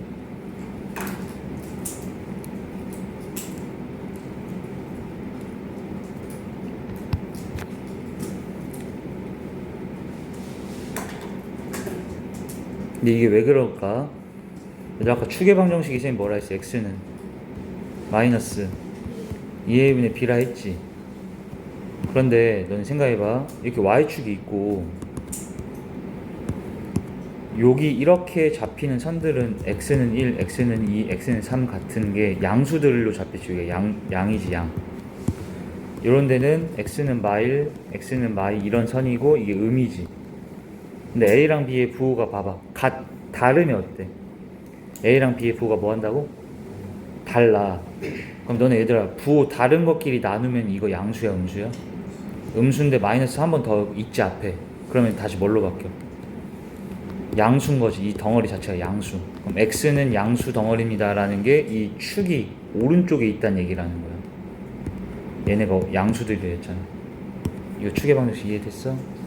근데 이게 왜 그럴까? 아까 축의 방정식이 쌤이 뭐라 했어? x는 마이너스 2a분의 b라 했지. 그런데 너는 생각해봐. 이렇게 y축이 있고 여기 이렇게 잡히는 선들은 x는 1, x는 2, x는 3 같은 게 양수들로 잡히지. 이게 양이지, 양. 이런 데는 x는 마1, x는 마2 이런 선이고 이게 음이지. 근데 A랑 B의 부호가 봐봐. 다르면 어때? A랑 B의 부호가 뭐 한다고? 달라. 그럼 너네 얘들아, 부호 다른 것끼리 나누면 이거 양수야, 음수야? 음수인데 마이너스 한 번 더 있지, 앞에. 그러면 다시 뭘로 바뀌어? 양수인 거지. 이 덩어리 자체가 양수. 그럼 X는 양수 덩어리입니다 라는 게 이 축이 오른쪽에 있다는 얘기라는 거야. 얘네가 양수들이 됐잖아. 이거 축의 방정식 이해됐어?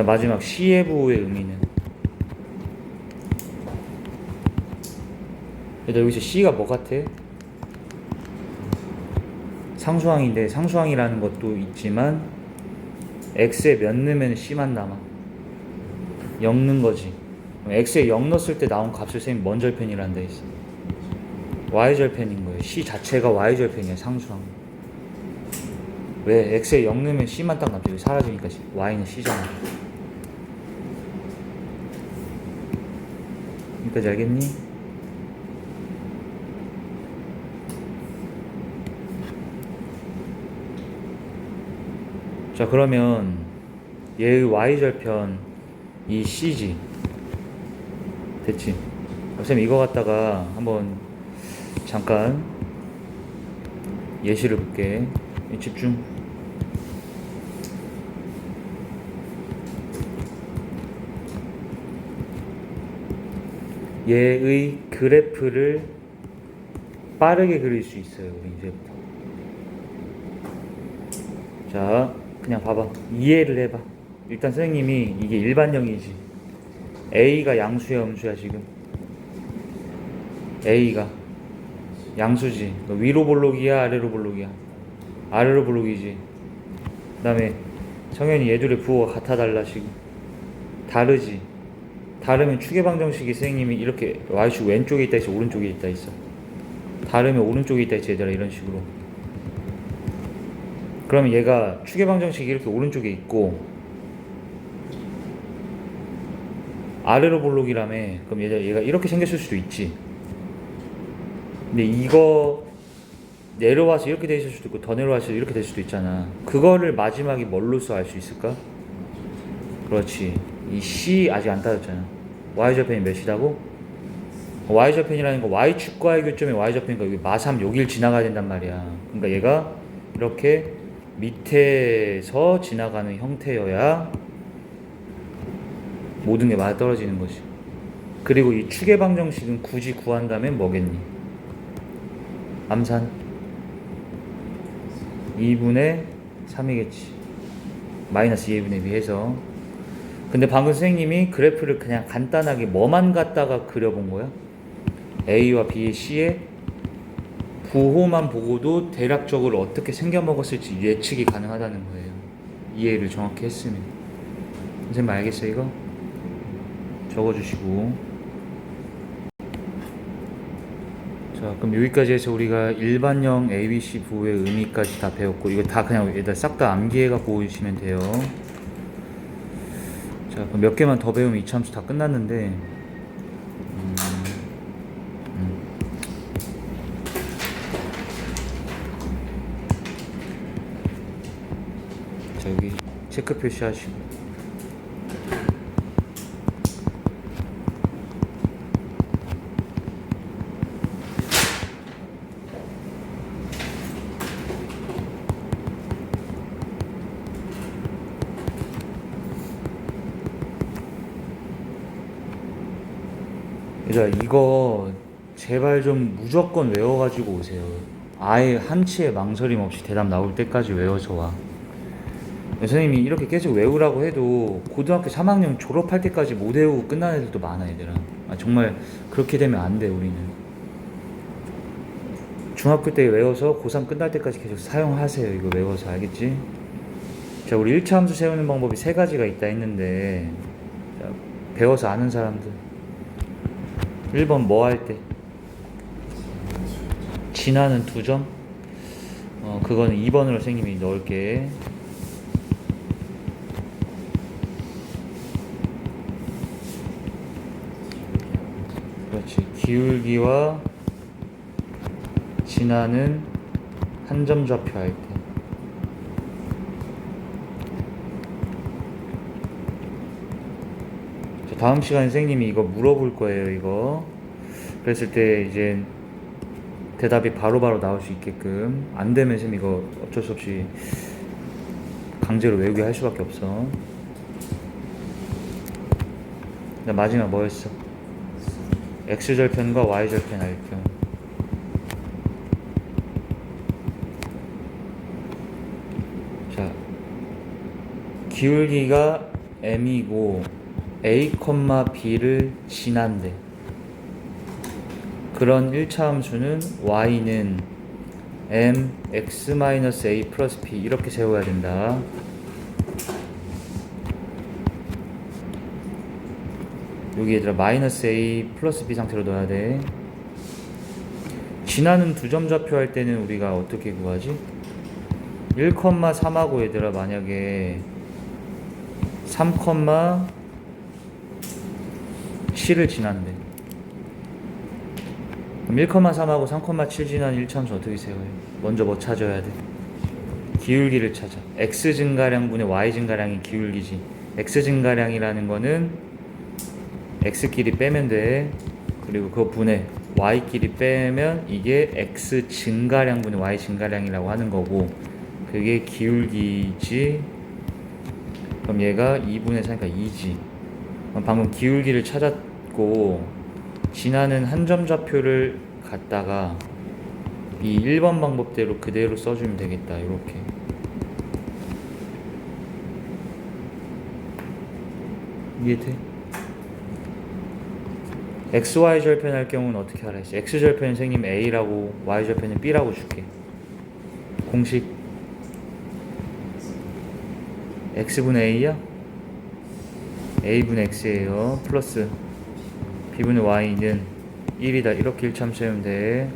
마지막 C의 부호의 의미는, 얘들 여기서 C가 뭐 같아? 상수항인데, 상수항이라는 것도 있지만 X에 몇 넣으면 C만 남아. 0 넣은 거지. X에 0 넣었을 때 나온 값을 쌤이 뭔 절편이라는 데 있어? Y절편인 거예요. C 자체가 Y절편이야, 상수항. 왜? X에 0 넣으면 C만 딱 남지. 사라지니까 Y는 C잖아. 여기까지 알겠니? 자, 그러면 얘의 Y절편 이 C지. 됐지? 쌤 이거 갖다가 한번 잠깐 예시를 볼게. 집중. 얘의 그래프를 빠르게 그릴 수 있어요, 우리 이제부터. 자, 그냥 봐봐. 이해를 해봐. 일단 선생님이 이게 일반형이지. A가 양수야, 음수야, 지금? A가 양수지. 위로 볼록이야, 아래로 볼록이야? 아래로 볼록이지. 그 다음에 성현이 얘들의 부호가 같아달라, 지금. 다르지. 다르면 축의 방정식이 선생님이 이렇게 Y축 왼쪽에 있다 있어, 오른쪽에 있다 있어? 다르면 오른쪽에 있다 있어, 얘들아, 이런 식으로. 그러면 얘가 추계 방정식이 이렇게 오른쪽에 있고 아래로 볼록이라며. 그럼 얘가 이렇게 생겼을 수도 있지. 근데 이거 내려와서 이렇게 돼 있을 수도 있고 더 내려와서 이렇게 될 수도 있잖아. 그거를 마지막에 뭘로써 알 수 있을까? 그렇지. 이 C 아직 안 따졌잖아. y절편이 몇이라고? y절편이라는 거 y축과의 교점이 y절편이니까 여기 마삼 여길 지나가야 된단 말이야. 그러니까 얘가 이렇게 밑에서 지나가는 형태여야 모든 게 맞아떨어지는 거지. 그리고 이 추계 방정식은 굳이 구한다면 뭐겠니? 암산 2분의 3이겠지. 마이너스 2분의 비해서. 근데 방금 선생님이 그래프를 그냥 간단하게 뭐만 갖다가 그려본 거야? A와 B의 C의 부호만 보고도 대략적으로 어떻게 생겨먹었을지 예측이 가능하다는 거예요. 이해를 정확히 했으면. 선생님 알겠어요 이거? 적어주시고. 자, 그럼 여기까지 해서 우리가 일반형 ABC 부호의 의미까지 다 배웠고, 이거 다 그냥 여기다 싹 다 암기해갖고 오시면 돼요. 자, 그럼 몇 개만 더 배우면 이차함수 다 끝났는데, 자, 여기 체크 표시하시고. 얘들아, 이거 제발 좀 무조건 외워가지고 오세요. 아예 한치의 망설임 없이 대답 나올 때까지 외워서 와. 선생님이 이렇게 계속 외우라고 해도 고등학교 3학년 졸업할 때까지 못 외우고 끝나는 애들도 많아. 얘들아, 정말 그렇게 되면 안 돼. 우리는 중학교 때 외워서 고3 끝날 때까지 계속 사용하세요. 이거 외워서. 알겠지? 자, 우리 1차 함수 세우는 방법이 3가지가 있다 했는데, 자, 배워서 아는 사람들. 1번 뭐 할 때? 진화는 2점? 그거는 2번으로 선생님이 넣을게. 그렇지. 기울기와 진화는 한 점 좌표 할 때. 다음 시간에 선생님이 이거 물어볼 거예요. 이거 그랬을 때 이제 대답이 바로바로 나올 수 있게끔. 안 되면 선생님 이거 어쩔 수 없이 강제로 외우게 할 수밖에 없어. 마지막 뭐였어? x절편과 y절편 할 겸. 자, 기울기가 m이고 a, b를 지난대. 그런 1차 함수는 y는 m x-a 플러스 b 이렇게 세워야 된다. 여기 얘들아 마이너스 a 플러스 b 상태로 넣어야 돼. 진화는 2점 좌표 할 때는 우리가 어떻게 구하지? 1,3하고 얘들아 만약에 3,7을 지난대. 그럼 1,3하고 3,7 지난 1차 함수 어떻게 세워요? 먼저 뭐 찾아야 돼? 기울기를 찾아. x 증가량분의 y 증가량이 기울기지. x 증가량이라는 거는 x끼리 빼면 돼. 그리고 그 분의 y끼리 빼면 이게 x 증가량분의 y 증가량이라고 하는 거고, 그게 기울기지. 그럼 얘가 2분의 4니까 2지. 방금 기울기를 찾았고, 진화는 한 점 좌표를 갖다가 이 1번 방법대로 그대로 써주면 되겠다. 이렇게. 이해돼? XY 절편 할 경우는 어떻게 하라 했지? X절편 선생님 A라고, Y절편은 B라고 줄게. 공식 X분의 A야? A분의 X예요. 플러스 B분의 Y는 1이다. 이렇게 1차 함수 세우면 돼.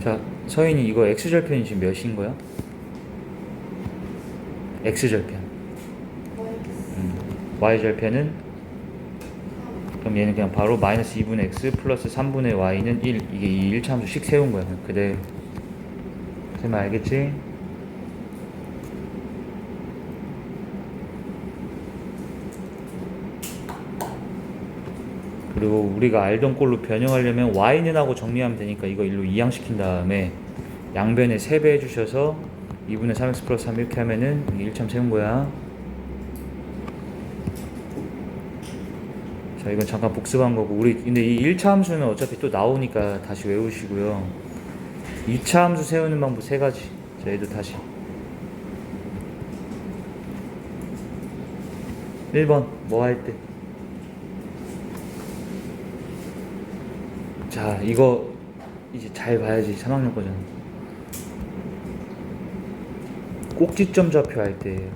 자, 서인이 이거 x절편이 지금 몇인 거야? x절편. y절편은? 그럼 얘는 그냥 바로 마이너스 2분의 x 플러스 3분의 y는 1. 이게 이 1차함수씩 세운 거야. 그대로. 쌤 알겠지? 그리고 우리가 알던 꼴로 변형하려면 y는 하고 정리하면 되니까 이거 일로 이항시킨 다음에 양변에 3배 해주셔서 2분의 3x 플러스 3 이렇게 하면은 1참 세운 거야. 자, 이건 잠깐 복습한 거고, 우리 근데 이 1차 함수는 어차피 또 나오니까 다시 외우시고요. 2차 함수 세우는 방법 3가지. 자, 얘도 다시 1번 뭐 할 때, 자, 이거 이제 잘 봐야지. 3학년 거잖아. 꼭지점 좌표 할 때예요.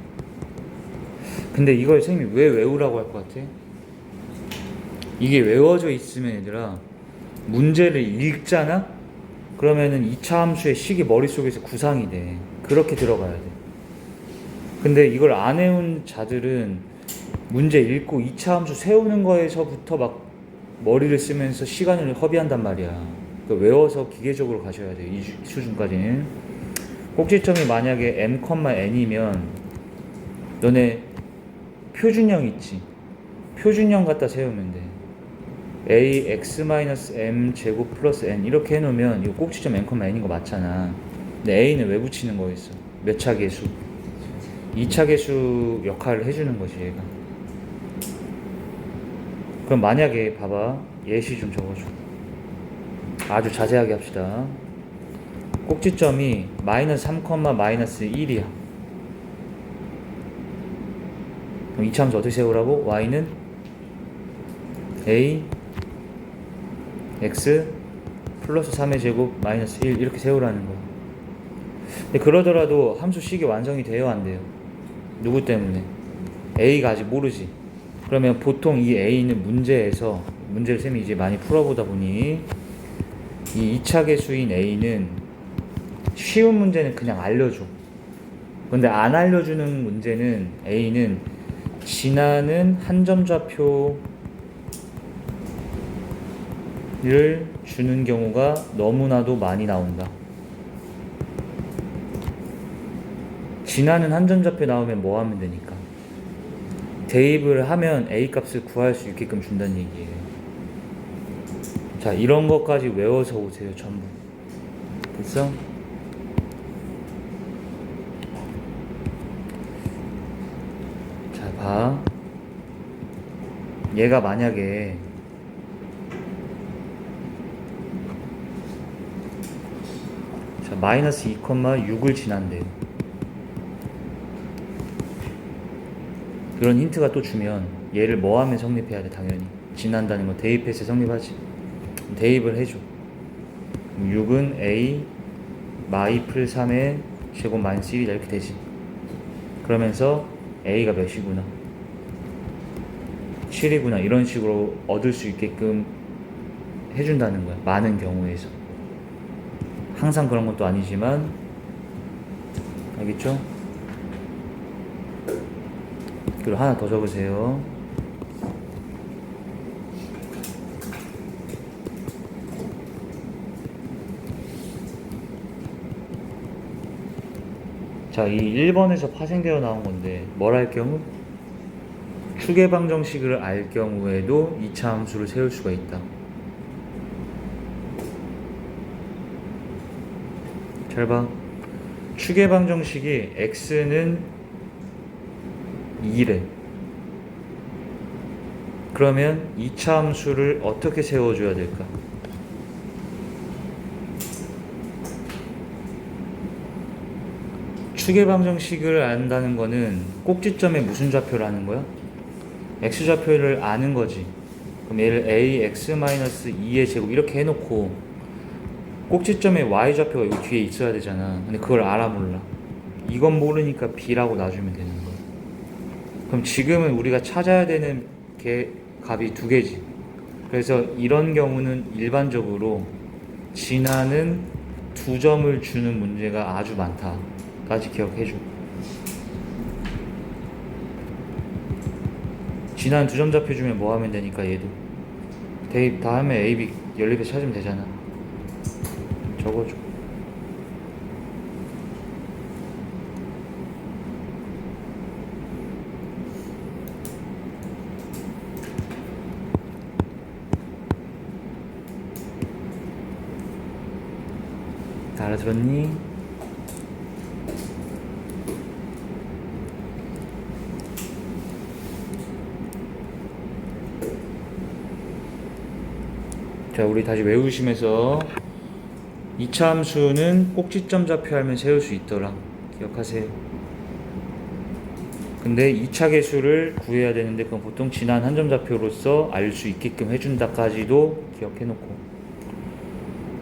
근데 이걸 선생님이 왜 외우라고 할 것 같아? 이게 외워져 있으면 얘들아 문제를 읽잖아? 그러면은 2차 함수의 식이 머릿속에서 구상이 돼. 그렇게 들어가야 돼. 근데 이걸 안 해온 자들은 문제 읽고 2차 함수 세우는 거에서부터 막 머리를 쓰면서 시간을 허비한단 말이야. 그러니까 외워서 기계적으로 가셔야 돼. 이 수준까지는. 꼭지점이 만약에 m,n이면 너네 표준형 있지? 표준형 갖다 세우면 돼. ax-m 제곱 플러스 n 이렇게 해놓으면 이거 꼭지점 m,n인 거 맞잖아. 근데 a는 왜 붙이는 거였어? 몇 차 계수? 2차 계수 역할을 해주는 거지 얘가. 그럼 만약에 봐봐, 예시 좀 적어줘. 아주 자세하게 합시다. 꼭지점이 마이너스 3, 마이너스 1이야. 그럼 2차 함수 어떻게 세우라고? y는 a x 플러스 3의 제곱 마이너스 1 이렇게 세우라는 거야. 근데 그러더라도 함수식이 완성이 돼요, 안 돼요? 누구 때문에? a가 아직 모르지. 그러면 보통 이 a는 문제에서, 문제를 쌤이 이제 많이 풀어보다 보니 이 2차 계수인 a는 쉬운 문제는 그냥 알려줘. 근데 안 알려주는 문제는 a는 지나는 한 점 좌표를 주는 경우가 너무나도 많이 나온다. 지나는 한 점 좌표 나오면 뭐 하면 되니까? 대입을 하면 a 값을 구할 수 있게끔 준다는 얘기예요. 자, 이런 것까지 외워서 오세요, 전부. 됐어? 자, 봐. 얘가 만약에 자, 마이너스 2,6을 지난대요. 그런 힌트가 또 주면 얘를 뭐 하면 성립해야 돼? 당연히 지난다는 거 대입해서 성립하지. 대입을 해줘. 6은 a 마이 풀 3의 제곱 마이너스 1이다 이렇게 되지. 그러면서 a가 몇이구나, 7이구나 이런 식으로 얻을 수 있게끔 해준다는 거야. 많은 경우에서. 항상 그런 것도 아니지만. 알겠죠? 그리고 하나 더 적으세요. 자, 이 1번에서 파생되어 나온 건데 뭘 할 경우? 추계 방정식을 알 경우에도 2차 함수를 세울 수가 있다. 잘 봐. 추계 방정식이 x는 2래. 그러면 2차 함수를 어떻게 세워줘야 될까? 추계 방정식을 안다는 거는 꼭지점에 무슨 좌표를 아는 거야? x좌표를 아는 거지. 그럼 얘를 ax-2의 제곱 이렇게 해놓고 꼭지점에 y좌표가 여기 뒤에 있어야 되잖아. 근데 그걸 알아 몰라. 이건 모르니까 b라고 놔주면 되는 거야. 그럼 지금은 우리가 찾아야 되는 값이 2개지. 그래서 이런 경우는 일반적으로 지나는 두 점을 주는 문제가 아주 많다까지 기억해줘. 진한 두 점 잡혀주면 뭐 하면 되니까 얘도 대입 다 하면 A, B 연립해서 찾으면 되잖아. 적어줘. 다 알아들었니? 자, 우리 다시 외우시면서 2차 함수는 꼭지점 좌표하면 세울 수 있더라. 기억하세요. 근데 2차 계수를 구해야 되는데 그건 보통 진한 한 점 좌표로서 알 수 있게끔 해준다까지도 기억해놓고,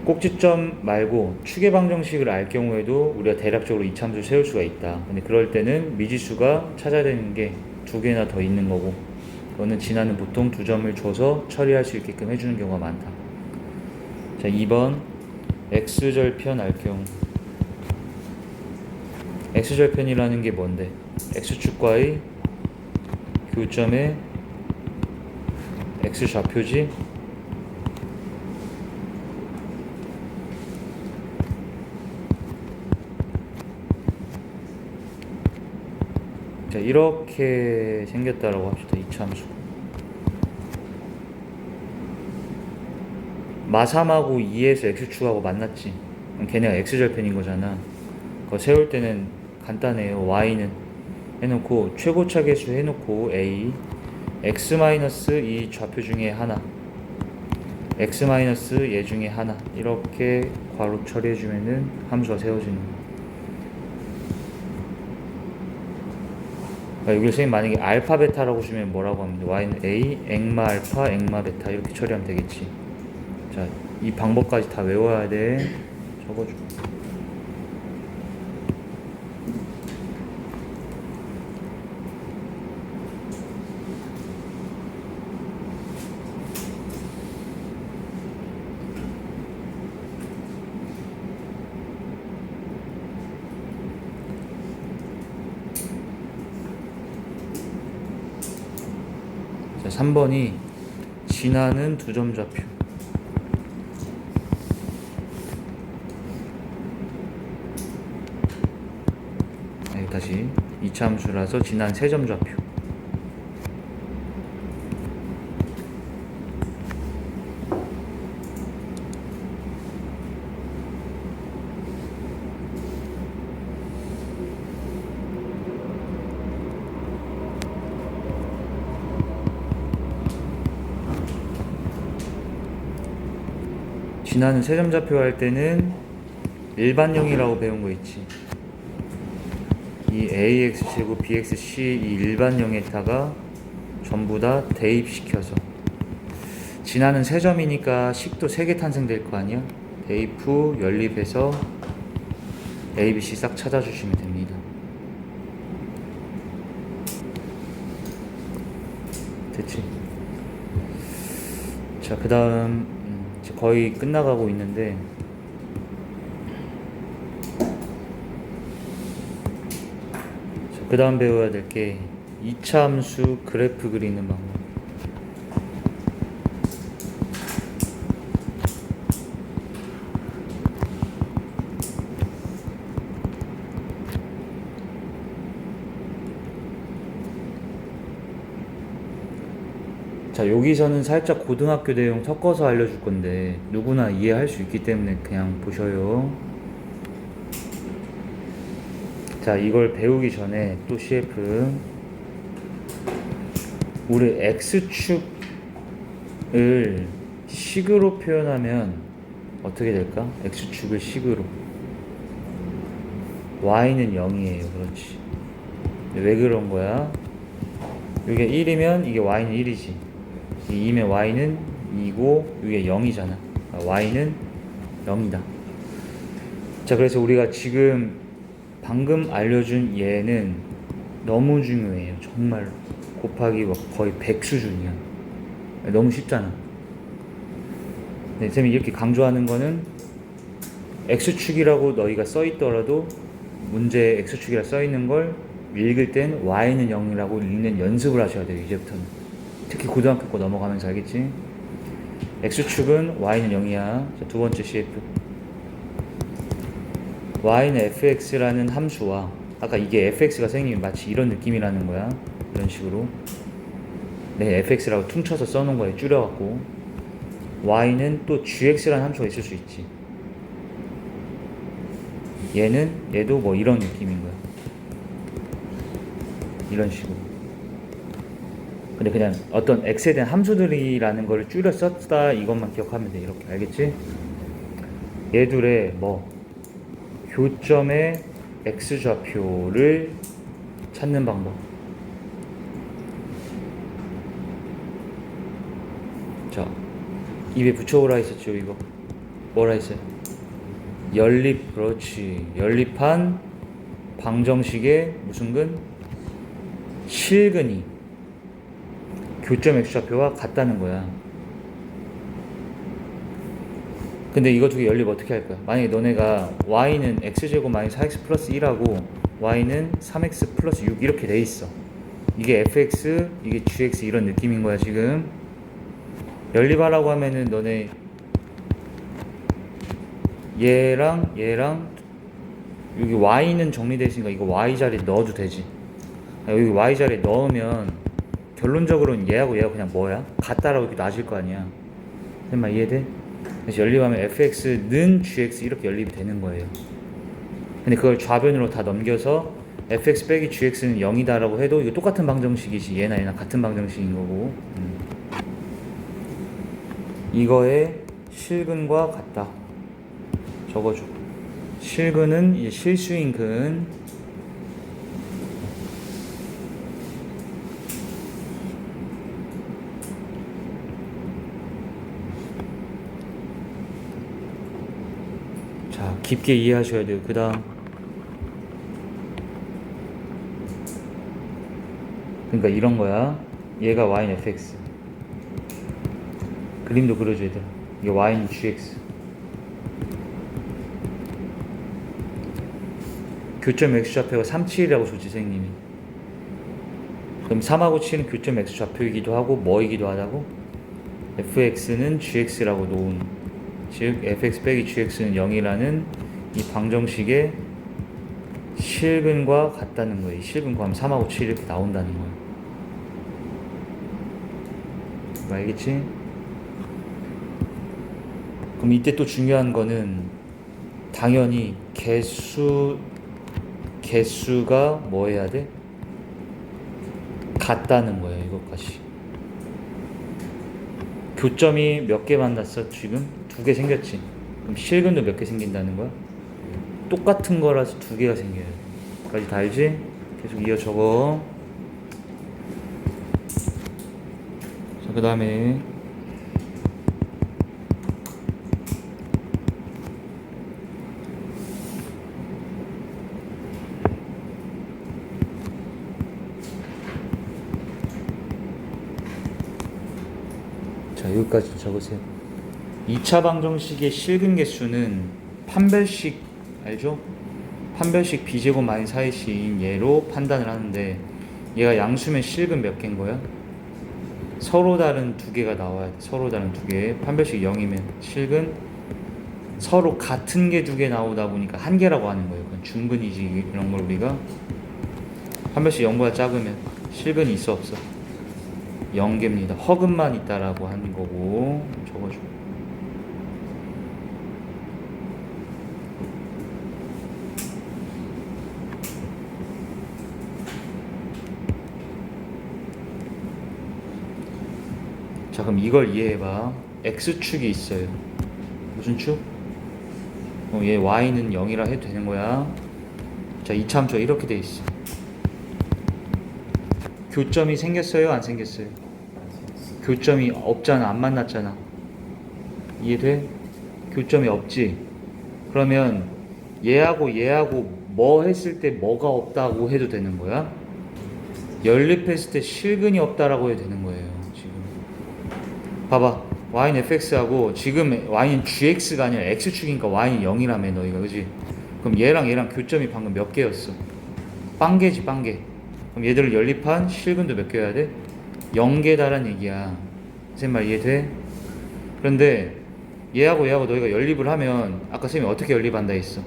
꼭지점 말고 추계 방정식을 알 경우에도 우리가 대략적으로 2차 함수를 세울 수가 있다. 근데 그럴 때는 미지수가 찾아야 되는 게 두 개나 더 있는 거고, 그거는 진한은 보통 두 점을 줘서 처리할 수 있게끔 해주는 경우가 많다. 자, 2번 x절편 알 경우. x절편이라는 게 뭔데? x축과의 교점의 x좌표지. 자, 이렇게 생겼다라고 합시다. 이차 함수. 마3하고 2에서 x축하고 만났지. 그럼 걔네가 x절편인 거잖아. 그거 세울 때는 간단해요. y는 해놓고 최고차 계수 해놓고 a, x-이 좌표 중에 하나, x- 얘 중에 하나, 이렇게 괄호 처리해주면은 함수가 세워지는 거야. 그러니까 여기 선생님 만약에 알파 베타라고 주면 뭐라고 하면 y는 a, 엑마 알파, 엑마 베타 이렇게 처리하면 되겠지. 자, 이 방법까지 다 외워야 돼. 적어줘. 자, 3번이 진하는 두 점 좌표. 다시 2차 함수라서 진한 세 점 좌표. 진하는 세 점 좌표 할 때는 일반형이라고 배운 거 있지. 이 ax제곱 bxc 이 일반형에다가 전부 다 대입시켜서, 진하는 세 점이니까 식도 3개 탄생될 거 아니야? 대입 후 연립해서 a, b, c 싹 찾아주시면 됩니다. 됐지? 자, 그 다음 거의 끝나가고 있는데, 그 다음 배워야 될 게 2차 함수 그래프 그리는 방법. 자, 여기서는 살짝 고등학교 내용 섞어서 알려줄 건데 누구나 이해할 수 있기 때문에 그냥 보셔요. 자, 이걸 배우기 전에 또 CF, 우리 X축을 식으로 표현하면 어떻게 될까? X축을 식으로. Y는 0이에요. 그렇지. 왜 그런 거야? 이게 1이면 이게 Y는 1이지. 2면 Y는 2고 이게 0이잖아. Y는 0이다. 자, 그래서 우리가 지금 방금 알려준 얘는 너무 중요해요. 정말로. 곱하기 거의 100 수준이야. 너무 쉽잖아. 네, 쌤이 이렇게 강조하는 거는 x축이라고 너희가 써있더라도 문제에 x축이라 써있는 걸 읽을 땐 y는 0이라고 읽는 연습을 하셔야 돼요. 이제부터는. 특히 고등학교 거 넘어가면서 알겠지? x축은 y는 0이야. 자, 두 번째 CF. y는 fx라는 함수와 아까 이게 fx가 생기면 마치 이런 느낌이라는 거야. 이런 식으로. 네, fx라고 퉁쳐서 써놓은 거에 줄여갖고 y는 또 gx라는 함수가 있을 수 있지. 얘도 뭐 이런 느낌인 거야. 이런 식으로. 근데 그냥 어떤 x에 대한 함수들이라는 걸 줄여 썼다 이것만 기억하면 돼. 이렇게 알겠지? 얘들의 뭐 교점의 x좌표를 찾는 방법. 자, 입에 붙여오라 했었죠. 이거 뭐라 했어요? 연립. 그렇지. 연립한 방정식의 무슨 근? 실근이 교점 x좌표와 같다는 거야. 근데 이거 두 개 연립 어떻게 할 거야? 만약에 너네가 y는 x제곱 마이너스 4x 플러스 1하고 y는 3x 플러스 6 이렇게 돼 있어. 이게 fx, 이게 gx 이런 느낌인 거야 지금. 연립하라고 하면은 너네 얘랑 여기 y는 정리되어 있으니까 이거 y 자리에 넣어도 되지. 여기 y 자리에 넣으면 결론적으로는 얘하고 그냥 뭐야? 같다라고 이렇게 놔질 거 아니야. 말 이해돼? 그래서 연립하면 fx는 gx 이렇게 연립이 되는 거예요. 근데 그걸 좌변으로 다 넘겨서 fx 빼기 gx는 0이다라고 해도 이거 똑같은 방정식이지. 얘나 같은 방정식인 거고. 이거의 실근과 같다. 적어줘. 실근은 이제 실수인 근. 자, 깊게 이해하셔야 돼요. 그 다음. 그러니까 이런 거야. 얘가 y는 fx. 그림도 그려줘야 돼. 이게 y는 gx. 교점 x좌표가 3, 7이라고 줬지 선생님이. 그럼 3하고 7은 교점 x좌표이기도 하고 뭐이기도 하다고? fx는 gx라고 놓은, 즉 fx 빼기 gx는 0이라는 이 방정식의 실근과 같다는 거예요. 실근 구하면 3하고 7 이렇게 나온다는 거예요. 알겠지? 그럼 이때 또 중요한 거는 당연히 개수가 뭐 해야 돼? 같다는 거예요. 이것까지. 교점이 몇 개 만났어? 지금 2개 생겼지. 그럼 실근도 몇 개 생긴다는 거야? 똑같은 거라서 2개가 생겨요. 여기까지 다 알지? 계속 이어 적어. 자, 그 다음에 자, 여기까지 적으세요. 2차 방정식의 실근 개수는 판별식 알죠? 판별식 b제곱 마이너스 4ac인 얘로 판단을 하는데 얘가 양수면 실근 몇 개인 거야? 서로 다른 2개가 나와야 돼. 서로 다른 2개. 판별식 0이면 실근 서로 같은 게 2개 나오다 보니까 1개라고 하는 거예요. 그건 중근이지. 이런 걸 우리가 판별식 0보다 작으면 실근이 있어 없어? 0개입니다. 허근만 있다라고 하는 거고 적어줘. 자, 그럼 이걸 이해해봐. x축이 있어요. 무슨 축? 얘 y는 0이라 해도 되는 거야. 자, 이차함수가 이렇게 돼 있어. 교점이 생겼어요? 안 생겼어요? 교점이 없잖아. 안 만났잖아. 이해돼? 교점이 없지? 그러면 얘하고 뭐 했을 때 뭐가 없다고 해도 되는 거야? 연립했을 때 실근이 없다라고 해도 되는 거예요. 지금 봐봐. y는 fx하고 지금 y는 gx가 아니라 x축이니까 y는 0이라며 너희가 그지? 그럼 얘랑 교점이 방금 몇 개였어? 빵개지 빵개. 그럼 얘들을 연립한 실근도 몇 개여야 돼? 0개다란 얘기야. 선생님 말 이해돼? 그런데 얘하고 너희가 연립을 하면 아까 선생님이 어떻게 연립한다 했어?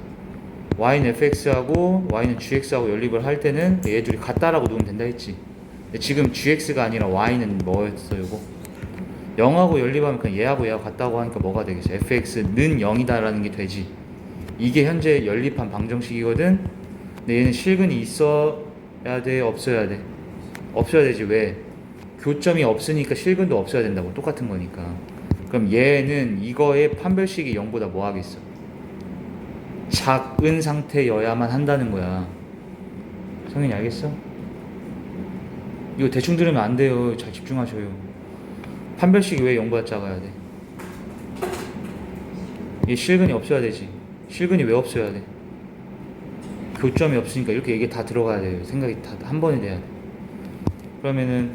y는 fx하고 y는 gx하고 연립을 할 때는 얘 둘이 같다라고 놓으면 된다 했지. 근데 지금 gx가 아니라 y는 뭐였어 요거? 0하고 연립하면 그냥 얘하고 같다고 하니까 뭐가 되겠어? fx는 0이다라는 게 되지. 이게 현재 연립한 방정식이거든. 근데 얘는 실근이 있어야 돼, 없어야 돼? 없어야 되지. 왜? 교점이 없으니까 실근도 없어야 된다고. 똑같은 거니까. 그럼 얘는 이거의 판별식이 0보다 뭐 하겠어? 작은 상태여야만 한다는 거야. 성인이 알겠어? 이거 대충 들으면 안 돼요. 잘 집중하셔요. 판별식이 왜 0보다 작아야 돼? 얘 실근이 없어야 되지. 실근이 왜 없어야 돼? 교점이 없으니까. 이렇게 얘기 다 들어가야 돼요. 생각이 다 한 번에 돼야 돼. 그러면은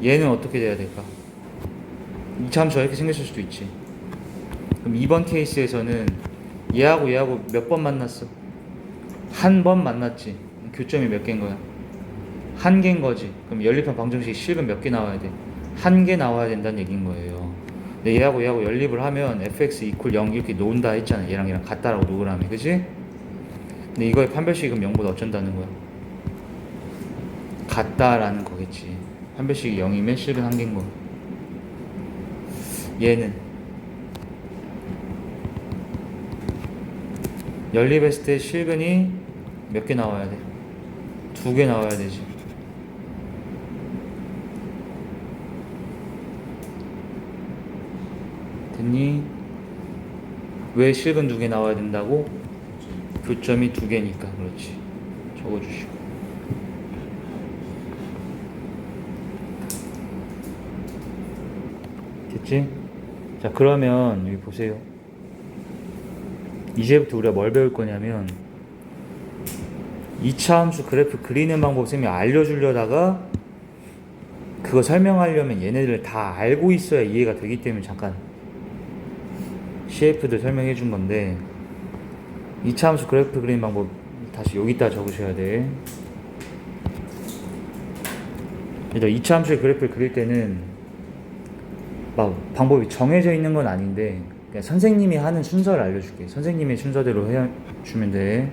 얘는 어떻게 돼야 될까? 이차함수가 이렇게 생겼을 수도 있지. 그럼 2번 케이스에서는 얘하고 몇 번 만났어? 한 번 만났지. 교점이 몇 개인 거야? 한 개인 거지. 그럼 연립한 방정식 실근 몇 개 나와야 돼? 한 개 나와야 된다는 얘기인 거예요. 근데 얘하고 연립을 하면 fx = 0 이렇게 놓은다 했잖아. 얘랑 같다라고 놓으라며. 그치? 근데 이거의 판별식은 0보다 어쩐다는 거야? 같다라는 거겠지. 판별식이 0이면 실근 한 개인 거야. 얘는 연립했을 때 실근이 몇 개 나와야 돼? 2개 나와야 되지. 됐니? 왜 실근 2개 나와야 된다고? 교점이 2개니까. 그렇지. 적어주시고. 됐지? 자, 그러면 여기 보세요. 이제부터 우리가 뭘 배울 거냐면 2차 함수 그래프 그리는 방법 선생님이 알려주려다가 그거 설명하려면 얘네들을 다 알고 있어야 이해가 되기 때문에 잠깐 CF도 설명해 준 건데 2차 함수 그래프 그리는 방법 다시 여기다 적으셔야 돼. 일단 2차 함수의 그래프를 그릴 때는 막 방법이 정해져 있는 건 아닌데 그냥 선생님이 하는 순서를 알려줄게. 선생님의 순서대로 해주면 돼.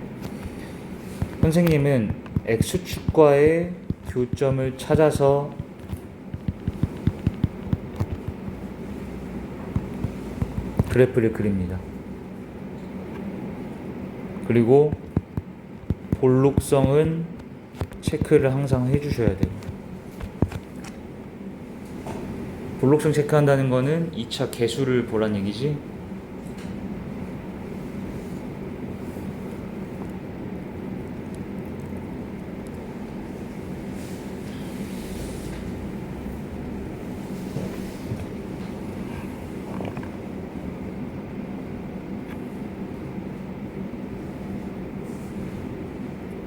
선생님은 X축과의 교점을 찾아서 그래프를 그립니다. 그리고 볼록성은 체크를 항상 해주셔야 돼요. 볼록성 체크한다는 거는 2차 개수를 보란 얘기지.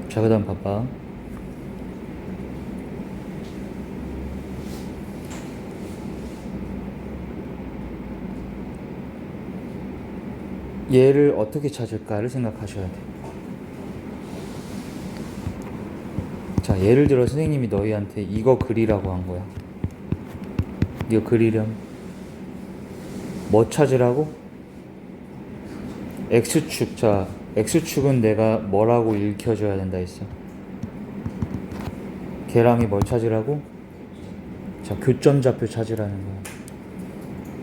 자, 그 다음 봐봐. 얘를 어떻게 찾을까를 생각하셔야 돼. 자, 예를 들어 선생님이 너희한테 이거 그리라고 한 거야. 이거 그리렴. 뭐 찾으라고? X축. 자, X축은 내가 뭐라고 읽혀줘야 된다 했어? 걔랑이 뭘 찾으라고? 자, 교점좌표 찾으라는 거야.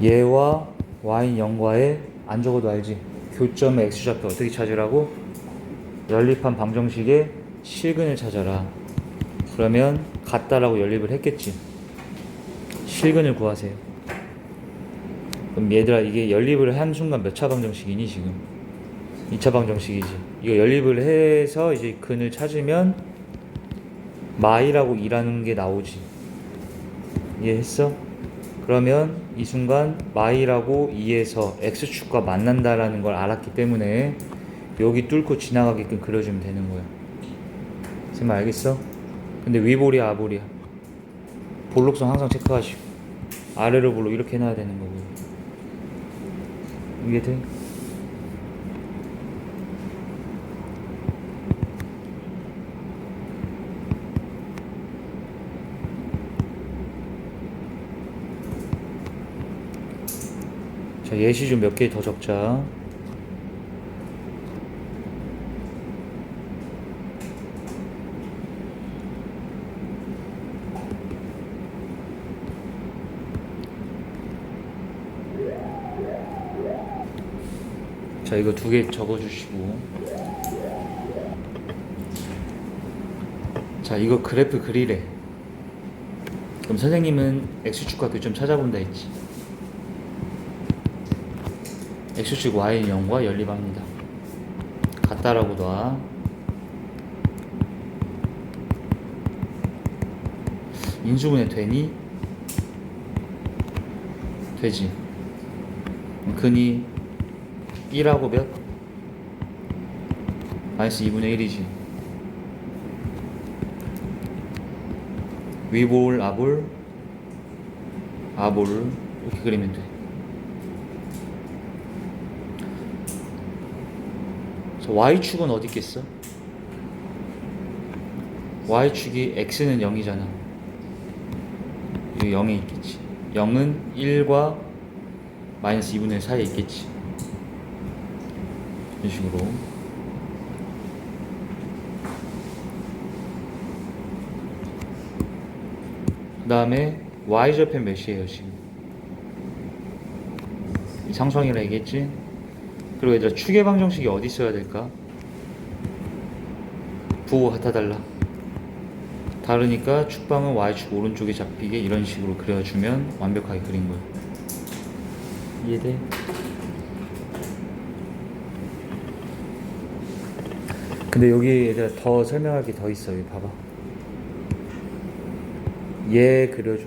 얘와 y 0과의 안 적어도 알지? 교점의 X좌표 어떻게 찾으라고? 연립한 방정식의 실근을 찾아라. 그러면 같다라고 연립을 했겠지. 실근을 구하세요. 그럼 얘들아, 이게 연립을 한 순간 몇 차 방정식이니 지금? 2차 방정식이지. 이거 연립을 해서 이제 근을 찾으면 마이라고 일하는 게 나오지. 이해했어? 그러면 이 순간 마이라고 2에서 X축과 만난다라는 걸 알았기 때문에 여기 뚫고 지나가게끔 그려주면 되는 거야. 무슨 말 알겠어? 근데 위볼이야 아볼이야? 볼록성 항상 체크하시고. 아래로 볼록 이렇게 해놔야 되는 거고. 이게 돼? 자, 예시 좀 몇 개 더 적자. 자, 이거 2개 적어주시고. 자, 이거 그래프 그리래. 그럼 선생님은 x축과 교점 찾아본다 했지. x축 y는 0과 연립합니다. 같다라고 놔. 인수분해 되니? 되지. 근이 1하고 몇? 마이너스 2분의 1이지. 위볼, 아볼, 아볼 이렇게 그리면 돼. 그래서 y축은 어디 있겠어? y축이 x는 0이잖아. 여기 0에 있겠지. 0은 1과 마이너스 2분의 1 사이에 있겠지. 이런 식으로. 그 다음에 y절편 몇이에요 지금? 상수항이라 얘기했지? 그리고 얘들아 축의 방정식이 어디 있어야 될까? 부호가 같아 달라. 다르니까 축방은 y축 오른쪽에 잡히게 이런 식으로 그려주면 완벽하게 그린 거야. 이해돼? 근데 여기 얘들아 더 설명할 게 더 있어. 여기 봐봐. 얘 그려줘.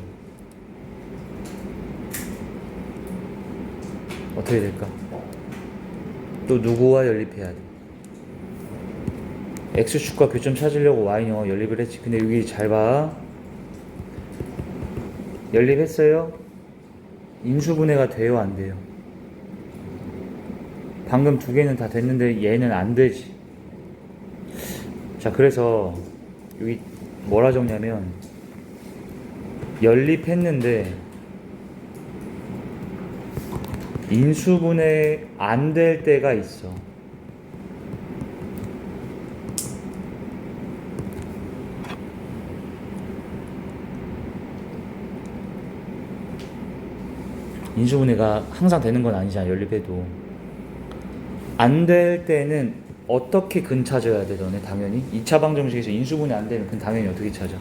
어떻게 될까? 또 누구와 연립해야 돼? x축과 교점 찾으려고 y는 0과 연립을 했지. 근데 여기 잘 봐. 연립했어요? 인수분해가 돼요 안 돼요? 방금 2개는 다 됐는데 얘는 안 되지. 자, 그래서 여기 뭐라 적냐면 연립했는데 인수분해 안 될 때가 있어. 인수분해가 항상 되는 건 아니잖아. 연립해도 안 될 때는 어떻게 근 찾아야 돼? 너네 당연히 2차 방정식에서 인수분해 안 되면 근 당연히 어떻게 찾아?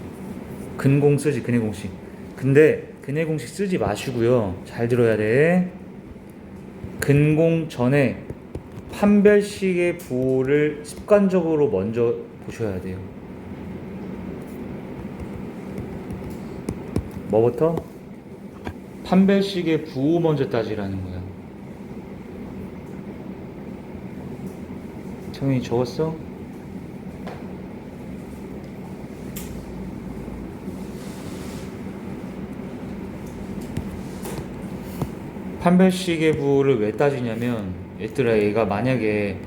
근공 쓰지. 근의 공식. 근데 근의 공식 쓰지 마시고요. 잘 들어야 돼. 근공 전에 판별식의 부호를 습관적으로 먼저 보셔야 돼요. 뭐부터? 판별식의 부호 먼저 따지라는 거야. 정현이 적었어? 판별식의 부호를 왜 따지냐면 얘들아 얘가 만약에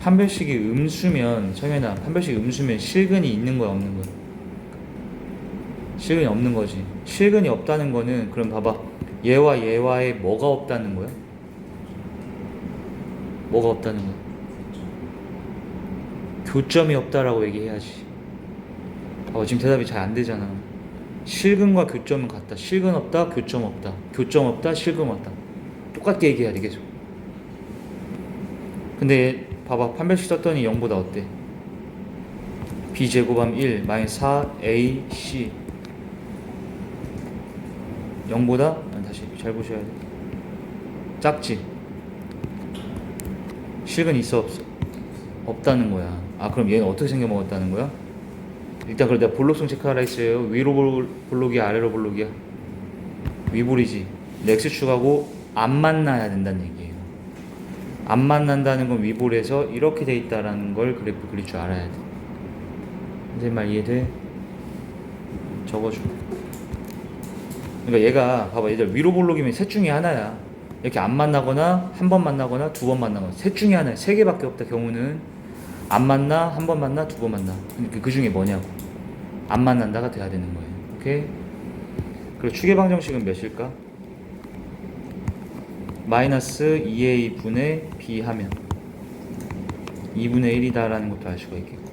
판별식이 음수면 정현아 판별식이 음수면 실근이 있는 거야 없는 거야? 실근이 없는 거지. 실근이 없다는 거는 그럼 봐봐. 얘와 얘와의 뭐가 없다는 거야? 뭐가 없다는 거야? 교점이 없다라고 얘기해야지. 지금 대답이 잘 안 되잖아. 실근과 교점은 같다. 실근 없다, 교점 없다. 교점 없다, 실근 없다. 똑같게 얘기해야 돼 계속. 근데 봐봐 판별식 썼더니 0보다 어때? b제곱하면 1 마이너스 4ac 0보다? 다시 잘 보셔야 돼. 작지? 실근 있어 없어? 없다는 거야. 그럼 얘는 어떻게 생겨 먹었다는 거야? 일단 그럼 내가 볼록성 체크하라 했어요. 위로 볼록이야 아래로 볼록이야? 위볼이지. x축하고 안 만나야 된다는 얘기예요. 안 만난다는 건 위볼에서 이렇게 돼 있다라는 걸 그래프 그릴 줄 알아야 돼. 선생님 말 이해돼? 적어줘. 그러니까 얘가 봐봐, 얘들 위로 볼록이면 셋 중에 하나야. 이렇게 안 만나거나 한 번 만나거나 두 번 만나거나 셋 중에 하나야. 세 개밖에 없다 경우는 안 만나, 한 번 만나, 두 번 만나. 그러니까 그 중에 뭐냐고. 안 만난다가 돼야 되는 거예요. 오케이? 그리고 추계 방정식은 몇일까? 마이너스 2a 분의 b 하면 2분의 1이다 라는 것도 알 수가 있겠고.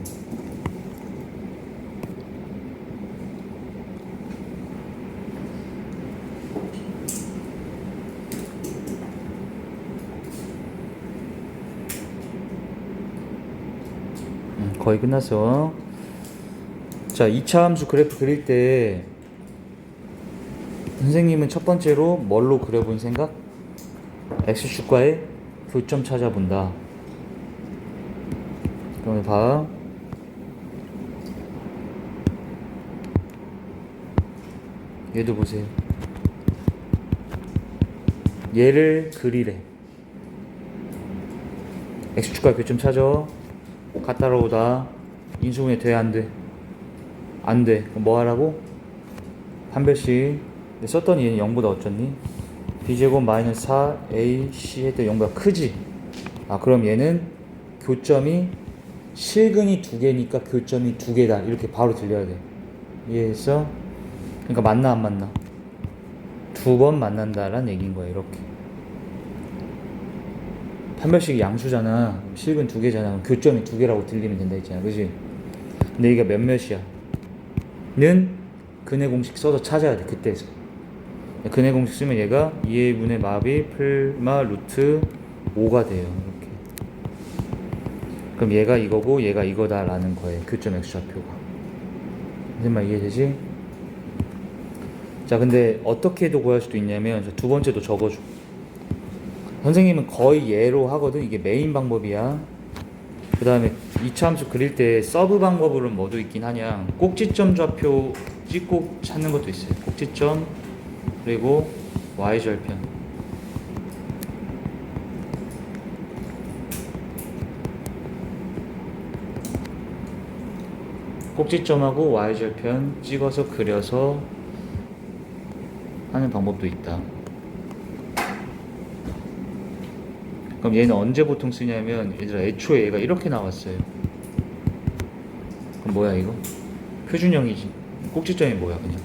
거의 끝났어. 자, 2차 함수 그래프 그릴 때 선생님은 첫 번째로 뭘로 그려본 생각? x축과의 교점 찾아본다. 그러면 봐. 얘도 보세요. 얘를 그리래. x축과 교점 찾아. 갖다 놓으다. 인수분해 돼? 안 돼? 안 돼. 그럼 뭐 하라고? 판별식. 썼더니 얘는 0보다 어쩌니? b제곱 마이너스 4ac 했더니 0보다 크지? 아, 그럼 얘는 교점이 실근이 두 개니까 교점이 두 개다. 이렇게 바로 들려야 돼. 이해했어? 그러니까 만나 안 만나? 두 번 만난다라는 얘기인 거야. 이렇게. 판별식이 양수잖아. 실근 두 개잖아. 교점이 두 개라고 들리면 된다 했잖아. 그지? 근데 이게 몇몇이야? 는 근해 공식 써서 찾아야 돼. 그때에서. 근해 공식 쓰면 얘가 2a분의 마비 풀마 루트 5가 돼요. 이렇게. 그럼 얘가 이거고 얘가 이거다 라는 거예요. 교점 x좌표가. 무슨 말 이해되지? 자, 근데 어떻게 해도 구할 수도 있냐면 두 번째도 적어줘. 선생님은 거의 얘로 하거든. 이게 메인 방법이야. 그 다음에 2차 함수 그릴 때 서브 방법으로는 뭐도 있긴 하냐. 꼭지점 좌표 찍고 찾는 것도 있어요. 꼭지점 그리고 y절편. 꼭지점하고 y절편 찍어서 그려서 하는 방법도 있다. 그럼 얘는 언제 보통 쓰냐면 얘들아 애초에 얘가 이렇게 나왔어요. 그럼 뭐야 이거? 표준형이지. 꼭지점이 뭐야 그냥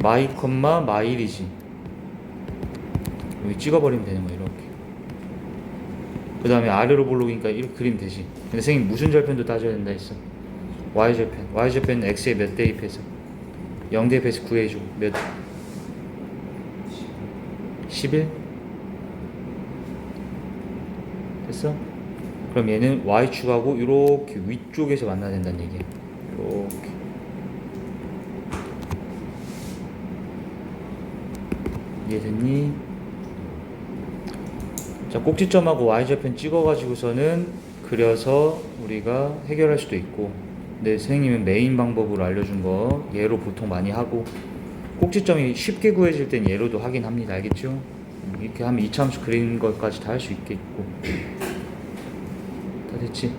마이 컴마 마일이지. 여기 찍어버리면 되는 거야 이렇게. 그 다음에 아래로 볼록이니까 이렇게 그리면 되지. 근데 선생님 무슨 절편도 따져야 된다 했어? y절편. y절편은 x에 몇 대입해서 0 대입해서 구해줘. 몇? 11? 됐어? 그럼 얘는 y축하고 이렇게 위쪽에서 만나야 된다는 얘기야. 이렇게. 이해됐니? 자, 꼭지점하고 y절편 찍어가지고서는 그려서 우리가 해결할 수도 있고, 근데 선생님은 메인 방법으로 알려준 거 얘로 보통 많이 하고, 꼭지점이 쉽게 구해질 땐 얘로도 하긴 합니다. 알겠죠? 이렇게 하면 이차함수 그리는 것까지 다 할 수 있겠고. 다 됐지?